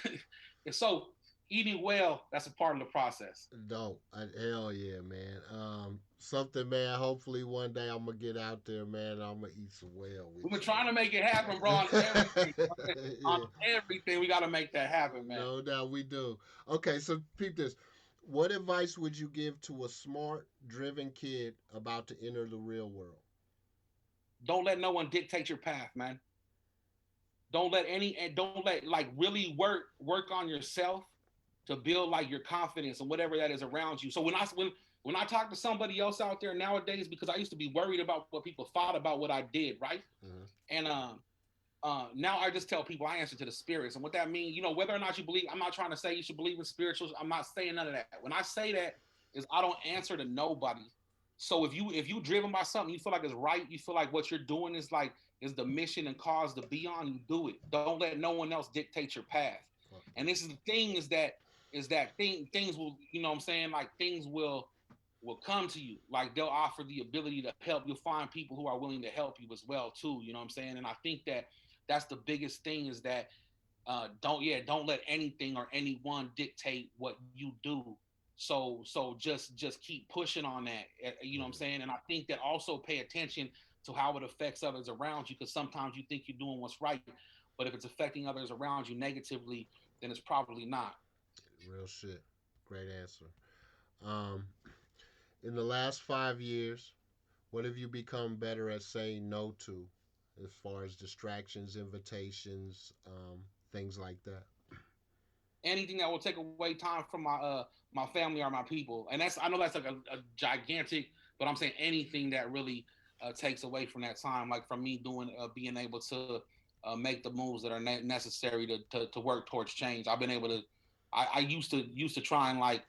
So eating well, that's a part of the process. Dope. Hell yeah, man. Something, man. Hopefully one day I'm gonna get out there, man. I'm gonna eat some whale with We've been you, trying to make it happen, bro, on everything. On yeah. everything, we got to make that happen, man. No doubt we do. Okay, so peep this. What advice would you give to a smart, driven kid about to enter the real world? Don't let no one dictate your path, man. Don't let like really work on yourself to build like your confidence and whatever that is around you. So when I talk to somebody else out there nowadays, because I used to be worried about what people thought about what I did, right? Mm-hmm. And now I just tell people I answer to the spirits, and what that means, whether or not you believe. I'm not trying to say you should believe in spirituals. I'm not saying none of that. When I say that, is I don't answer to nobody. So if you driven by something, you feel like it's right, you feel like what you're doing is the mission and cause to be on, you do it. Don't let no one else dictate your path. And this is the thing is that things will, what I'm saying, like things will come to you. Like they'll offer the ability to help. You'll find people who are willing to help you as well too. You know what I'm saying? And I think that that's the biggest thing is that don't let anything or anyone dictate what you do. So just keep pushing on that. You know what I'm Mm-hmm. saying? And I think that also pay attention to how it affects others around you, because sometimes you think you're doing what's right, but if it's affecting others around you negatively, then it's probably not. Real shit. Great answer. Um, in the last 5 years, what have you become better at saying no to, as far as distractions, invitations, things like that? Anything that will take away time from my family or my people. And that's, I know that's like a gigantic, but I'm saying anything that really takes away from that time, like from me doing being able to make the moves that are necessary to work towards change. I've been able to. I used to try and like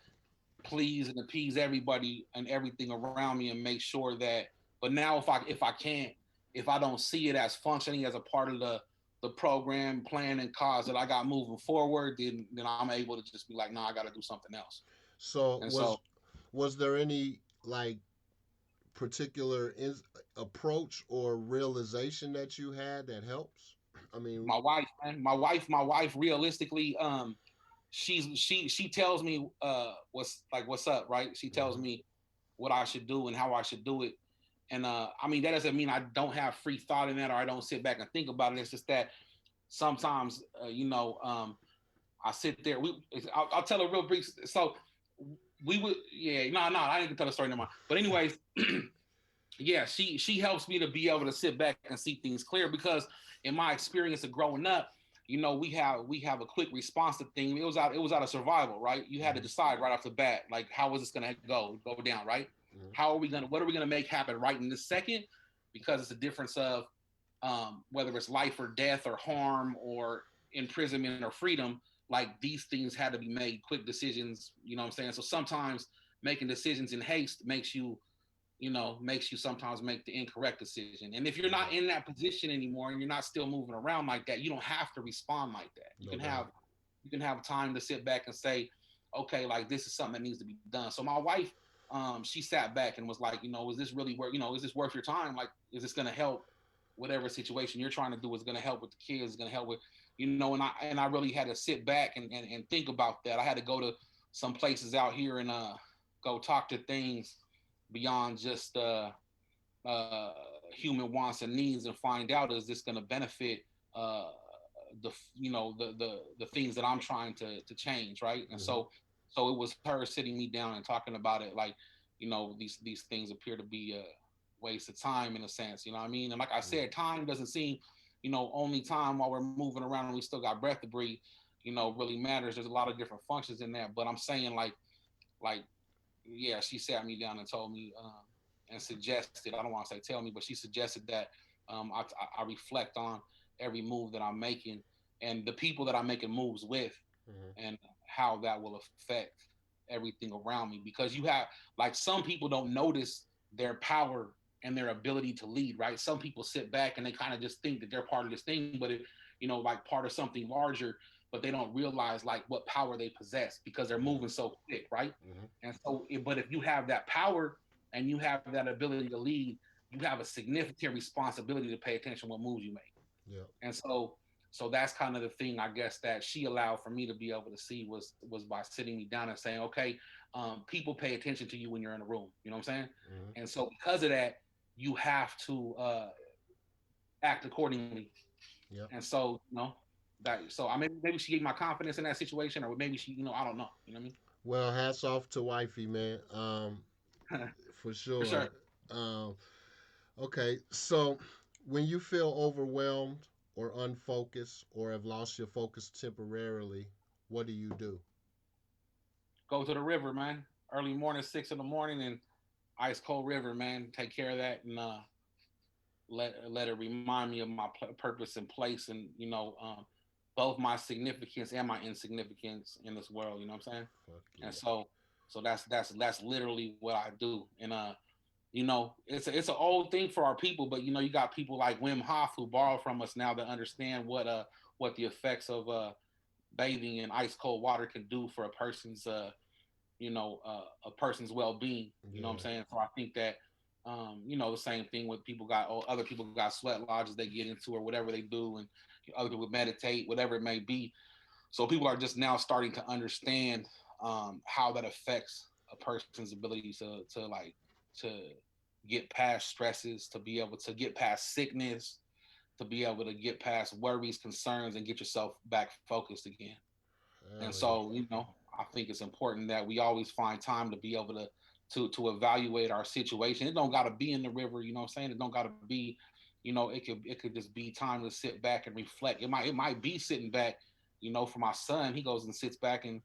please and appease everybody and everything around me and make sure that. But now if I can't, if I don't see it as functioning as a part of the program, plan, and cause that I got moving forward, then I'm able to just be like, no, I got to do something else. So And so was there any like particular approach or realization that you had that helps? I mean, my wife, man, my wife, realistically, she tells me what's up, right? She tells mhm. me what I should do and how I should do it. And I mean that doesn't mean I don't have free thought in that or I don't sit back and think about it. It's just that sometimes I sit there. I'll tell a real brief. So we would, yeah, no, I didn't tell the story no more. But anyways, yeah, she helps me to be able to sit back and see things clear, because in my experience of growing up, we have a quick response to things. It was out of survival, right? You had to Mhm. decide right off the bat, like how is this gonna go down, right? Mhm. What are we gonna make happen right in this second? Because it's a difference of whether it's life or death or harm or imprisonment or freedom. Like these things had to be made quick decisions. You know what I'm saying? So sometimes making decisions in haste makes you sometimes make the incorrect decision. And if you're not Mhm. in that position anymore and you're not still moving around like that, you don't have to respond like that. You No can doubt. have you can have time to sit back and say, okay, like this is something that needs to be done. So my wife, she sat back and was like, is this really worth, is this worth your time? Like, is this going to help whatever situation you're trying to do? Is going to help with the kids, is going to help with, and I really had to sit back and think about that. I had to go to some places out here and go talk to things beyond just uh, human wants and needs, and find out, is this going to benefit uh, the things that I'm trying to change, right? And Hmm. so it was her sitting me down and talking about it, like, these things appear to be a waste of time in a sense, you know what I mean? And like I said, time doesn't seem, only time while we're moving around and we still got breath to breathe, really matters. There's a lot of different functions in that, but I'm saying like yeah, she sat me down and told me and suggested. I don't want to say tell me, but she suggested that I reflect on every move that I'm making and the people that I'm making moves with, Hmm. and how that will affect everything around me. Because you have, like, some people don't notice their power and their ability to lead, right? Some people sit back and they kind of just think that they're part of this thing, but it, like part of something larger, but they don't realize like what power they possess because they're Hmm. moving so quick, right? Hmm. And so, but if you have that power and you have that ability to lead, you have a significant responsibility to pay attention to what moves you make. Yep. And so that's kind of the thing, I guess, that she allowed for me to be able to see was by sitting me down and saying, okay, people pay attention to you when you're in a room. You know what I'm saying? Hmm. And so because of that, you have to act accordingly. Yep. And so, that, so I mean, maybe she gave my confidence in that situation, or maybe she, I don't know. You know what Well, hats off to wifey, man. I mean? For For sure. sure. Um, okay, so when you feel overwhelmed or unfocused or have lost your focus temporarily, what do you do? Go to the river, man. Early morning, 6 in the morning, and ice cold river, man. Take care of that, and let it remind me of my purpose and place, and both my significance and my insignificance in this world. You know what I'm saying? Fuck And yeah. so that's literally what I do. And it's an old thing for our people, but you got people like Wim Hof who borrow from us now that understand what the effects of bathing in ice cold water can do for a person's well-being. You know what I'm Yeah. saying? So I think that the same thing with people got other people got sweat lodges they get into or whatever they do, and other people meditate, whatever it may be. So people are just now starting to understand how that affects a person's ability to like to get past stresses, to be able to get past sickness, to be able to get past worries, concerns, and get yourself back focused again. And Hell yeah. so, I think it's important that we always find time to be able to evaluate our situation. It don't got to be in the river, you know what I'm saying? It don't got to be, it could just be time to sit back and reflect. It might be sitting back, for my son. He goes and sits back and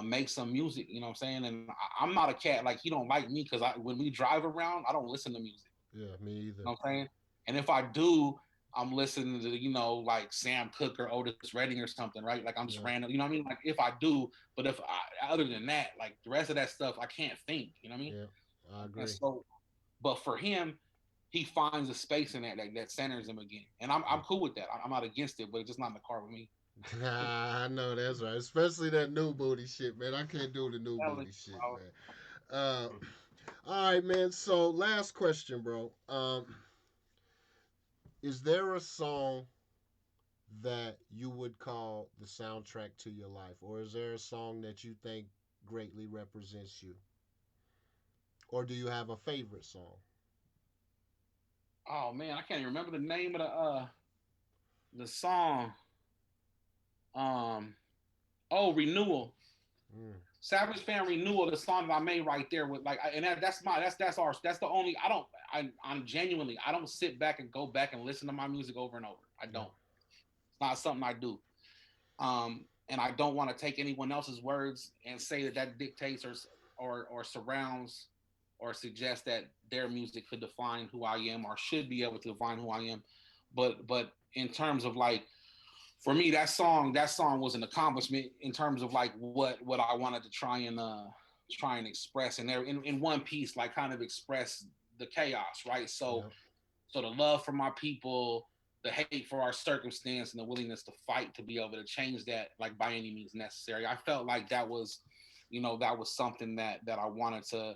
make some music, you know what I'm saying? And I'm not a cat like he don't like me because when we drive around, I don't listen to music. Yeah, me You either. know what I'm saying? And if I do, I'm listening to like Sam Cooke or Otis Redding or something, right? Like I'm just Yeah. random, you know what I mean? Like if I do, but if other than that, like the rest of that stuff, I can't think, you know what I mean? Yeah. I And agree. so, but for him, he finds a space in that centers him again, and I'm cool with that. I'm not against it, but it's just not in the car with me. I know that's right. Especially that new booty shit, man. I can't do the new Telling booty you, shit, bro. man. All right, man. So last question, bro. Is there a song that you would call the soundtrack to your life, or is there a song that you think greatly represents you, or do you have a favorite song? Oh man, I can't even remember the name of the song. Um, oh, Renewal. Mm, Savage Fan Renewal, the song that I made right there with like, and that's the only I'm genuinely I don't sit back and go back and listen to my music over and over. I yeah, don't. It's not something I do. And I don't want to take anyone else's words and say that dictates or surrounds or suggests that their music could define who I am or should be able to define who I am. But in terms of like for me that song was an accomplishment in terms of like what I wanted to try and express and there in one piece like kind of express the chaos, right? So yeah, the love for my people, the hate for our circumstance, and the willingness to fight to be able to change that like by any means necessary. I felt like that was something that I wanted to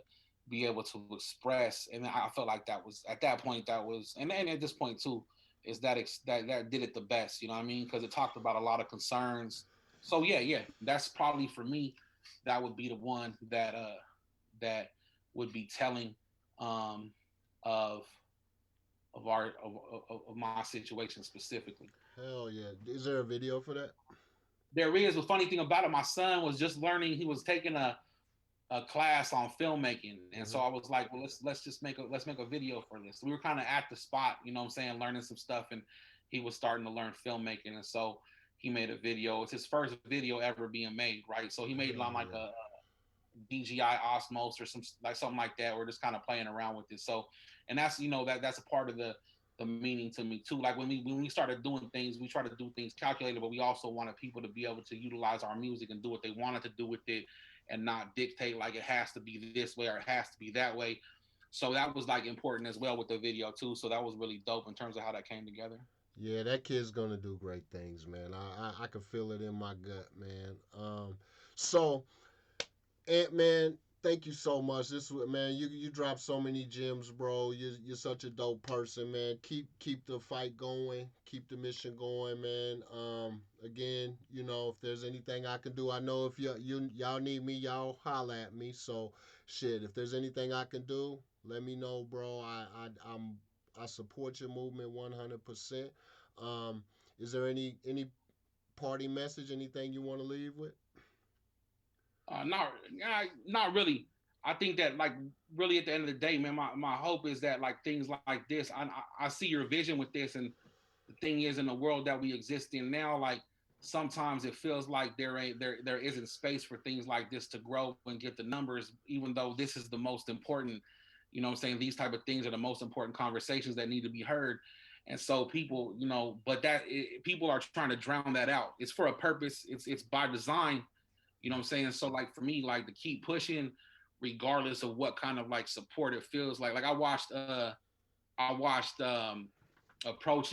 be able to express, and I felt like that was at that point that was, and at this point too, is that did it the best. You know what I mean? Because it talked about a lot of concerns. So yeah, that's probably for me. That would be the one that would be telling um, of of my situation specifically. hell yeah. Is there a video for that? There is the funny thing about it. My son was just learning. He was taking a class on filmmaking, and so Mm-hmm. I was like, well, let's make a video for this. We were kind of at the spot, you know what I'm saying, learning some stuff, and he was starting to learn filmmaking, and so he made a video. It's his first video ever being made, right? So he made it on Hell like yeah. a DJI Osmos or something like that. We're just kind of playing around with it. So, and that's a part of the meaning to me too. Like when we started doing things, we try to do things calculated, but we also wanted people to be able to utilize our music and do what they wanted to do with it, and not dictate like it has to be this way or it has to be that way. So that was like important as well with the video too. So that was really dope in terms of how that came together. Yeah, that kid's gonna do great things, man. I can feel it in my gut, man. So Ant Man, thank you so much. Man, you dropped so many gems, bro. You're such a dope person, man. Keep the fight going, keep the mission going, man. Again, if there's anything I can do, I know if y'all need me, y'all holla at me. So shit, if there's anything I can do, let me know, bro. I support your movement 100%. Um, is there any party message, anything you want to leave with? Not really. I think that like really at the end of the day, man, my hope is that like things like this, I see your vision with this, and the thing is in the world that we exist in now, like sometimes it feels like there isn't space for things like this to grow and get the numbers, even though this is the most important. You know what I'm saying? These type of things are the most important conversations that need to be heard. And so people, but people are trying to drown that out. It's for a purpose. It's by design. You know what I'm saying? So like for me, like to keep pushing, regardless of what kind of like support it feels like. Like I watched Approach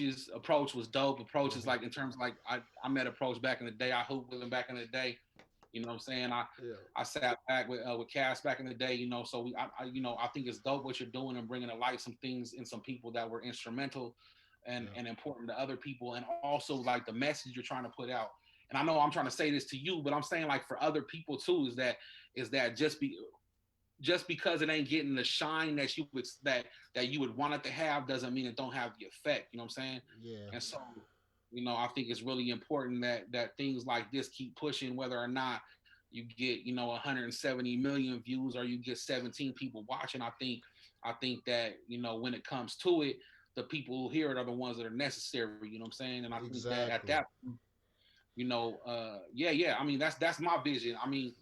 was dope. Approach is like in terms of like I met Approach back in the day. I hooped with him back in the day. You know what I'm saying? Yeah. I sat back with Cass back in the day. So I think it's dope what you're doing and bringing to light some things and some people that were instrumental and important to other people, and also like the message you're trying to put out. And I know I'm trying to say this to you, but I'm saying like for other people too, is that just because it ain't getting the shine that you would want it to have doesn't mean it don't have the effect. You know what I'm saying? Yeah. And so, I think it's really important that things like this keep pushing, whether or not you get 170 million views or you get 17 people watching. I think that when it comes to it, the people who hear it are the ones that are necessary. You know what I'm saying? And I think that at that, yeah. I mean, that's my vision. I mean,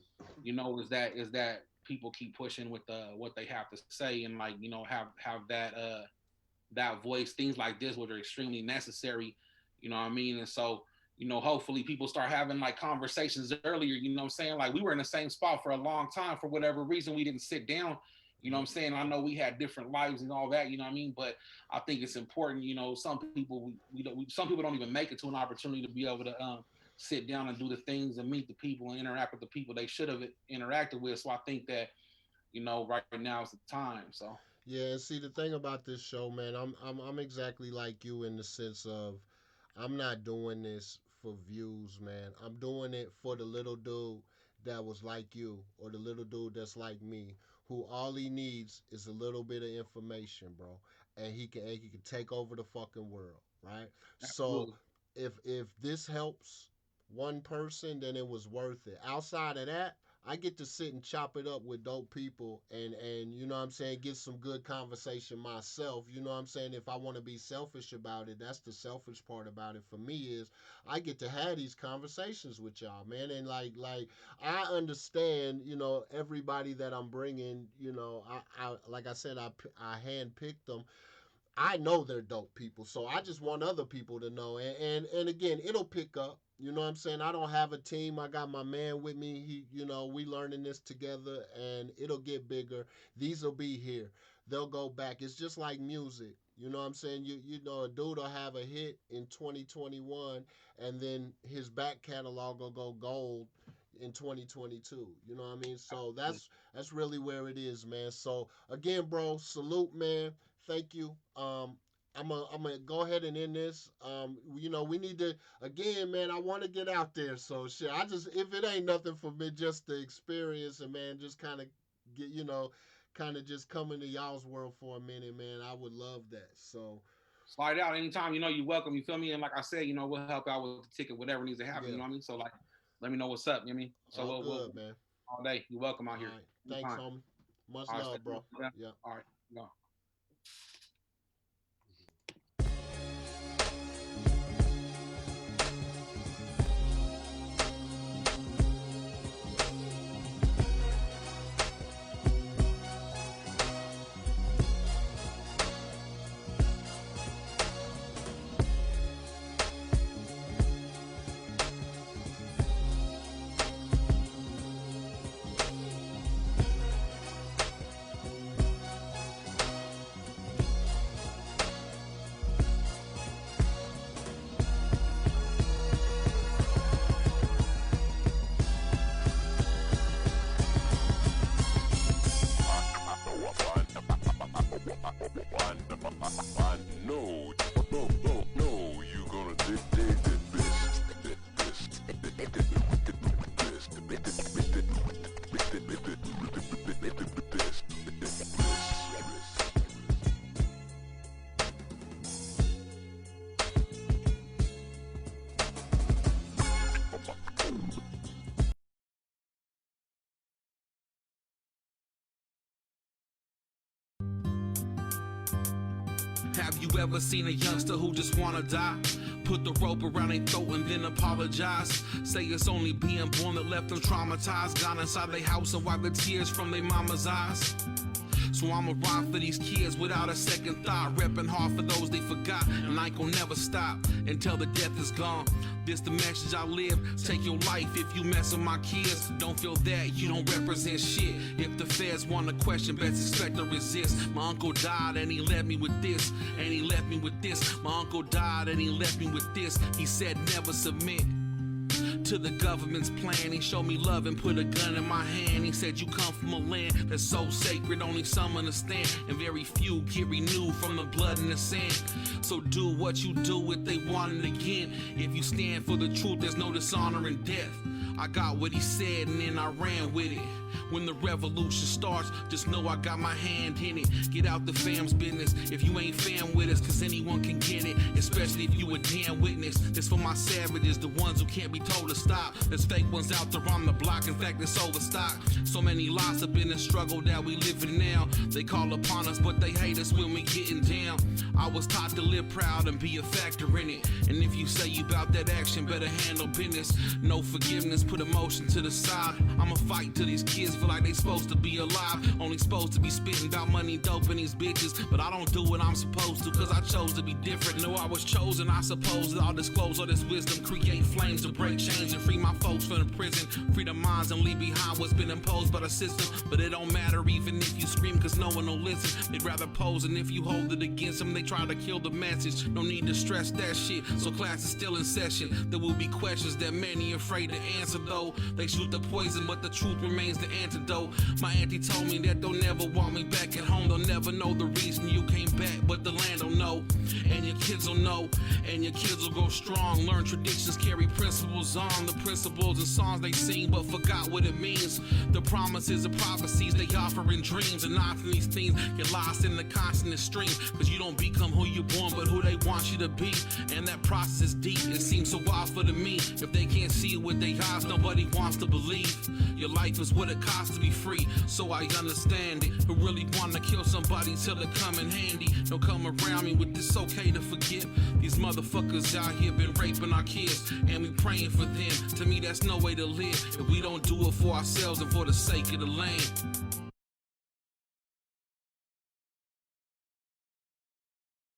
is that people keep pushing with what they have to say, and like have that voice. Things like this, which are extremely necessary. You know what I mean? And so hopefully people start having like conversations earlier. You know what I'm saying? Like we were in the same spot for a long time. For whatever reason, we didn't sit down. You know what I'm saying? I know we had different lives and all that. You know what I mean? But I think it's important. Some people some people don't even make it to an opportunity to be able to sit down and do the things and meet the people and interact with the people they should have interacted with. So I think that right now is the time. So Yeah, and see the thing about this show, man, I'm exactly like you in the sense of I'm not doing this for views, man. I'm doing it for the little dude that was like you or the little dude that's like me, who all he needs is a little bit of information, bro, and he can take over the fucking world, right? So absolutely. if this helps one person, then it was worth it. Outside of that, I get to sit and chop it up with dope people and you know what I'm saying, get some good conversation myself. You know what I'm saying? If I want to be selfish about it, that's the selfish part about it for me is I get to have these conversations with y'all, man. And like I understand, everybody that I'm bringing, I like I said I handpicked them. I know they're dope people, so I just want other people to know. And again, it'll pick up. You know what I'm saying? I don't have a team. I got my man with me. We learning this together, and it'll get bigger. These will be here. They'll go back. It's just like music. You know what I'm saying? A dude will have a hit in 2021, and then his back catalog will go gold in 2022. You know what I mean? So that's really where it is, man. So again, bro, salute, man. Thank you. I'm gonna go ahead and end this. We need to again, man. I want to get out there, so shit. I just if it ain't nothing for me, just the experience and man, just kind of get kind of just come into y'all's world for a minute, man. I would love that. So Slide out anytime. You're welcome. You feel me? And like I said, we'll help out with the ticket, whatever needs to happen. yeah, You know what I mean? So like, let me know what's up. You know what I mean? So all we'll good, man. all day. You're welcome out All here. right, thanks, Anytime. homie. Much All right, love, bro. Yeah. all right. Go. No, no, no, no, you gonna dig Have you ever seen a youngster who just wanna die? Put the rope around their throat and then apologize. Say it's only being born that left them traumatized. Gone inside their house and wipe the tears from their mama's eyes. So I'ma ride for these kids without a second thought, repping hard for those they forgot, and I ain't gon' never stop until the death is gone. This the message I live. Take your life if you mess with my kids. Don't feel that you don't represent shit. If the feds want a question, best expect to resist. My uncle died and he left me with this, and he left me with this. My uncle died and he left me with this. He said never submit to the government's plan. He showed me love and put a gun in my hand. He said you come from a land that's so sacred, only some understand, and very few get renewed from the blood and the sand. So do what you do if they want it again. If you stand for the truth, there's no dishonor in death. I got what he said and then I ran with it. When the revolution starts, just know I got my hand in it. Get out the fam's business if you ain't fam with us, cause anyone can get it, especially if you a damn witness. This for my savages, the ones who can't be told to stop. There's fake ones out there on the block, in fact it's overstocked. So many lives have been in struggle that we live in now. They call upon us but they hate us when we getting down. I was taught to live proud and be a factor in it, and if you say you bout that action, better handle business. No forgiveness, put emotion to the side. I'ma fight till these kids feel like they supposed to be alive. Only supposed to be spitting about money, dope, and these bitches, but I don't do what I'm supposed to, cause I chose to be different. No, I was chosen, I suppose that I'll disclose all this wisdom, create flames to break chains and free my folks from the prison. Free the minds and leave behind what's been imposed by the system. But it don't matter even if you scream, cause no one will listen. They'd rather pose, and if you hold it against them, they try to kill the message. No need to stress that shit, so class is still in session. There will be questions that many afraid to answer though. They shoot the poison, but the truth remains the antidote. My auntie told me that they'll never want me back at home. They'll never know the reason you came back, but the land don't know. And your kids will know, and your kids will grow strong. Learn traditions, carry principles on. The principles and songs they sing, but forgot what it means. The promises and prophecies they offer in dreams. And often these things get lost in the constant stream, cause you don't become who you're born, but who they want you to be. And that process is deep, it seems so awful to me. If they can't see it with their eyes, nobody wants to believe. Your life is what it costs to be free, so I understand it. Who really wanna kill somebody till it come in handy? Don't come around me with this okay to forgive. These motherfuckers out here been raping our kids, and we praying for them. To me that's no way to live if we don't do it for ourselves and for the sake of the land.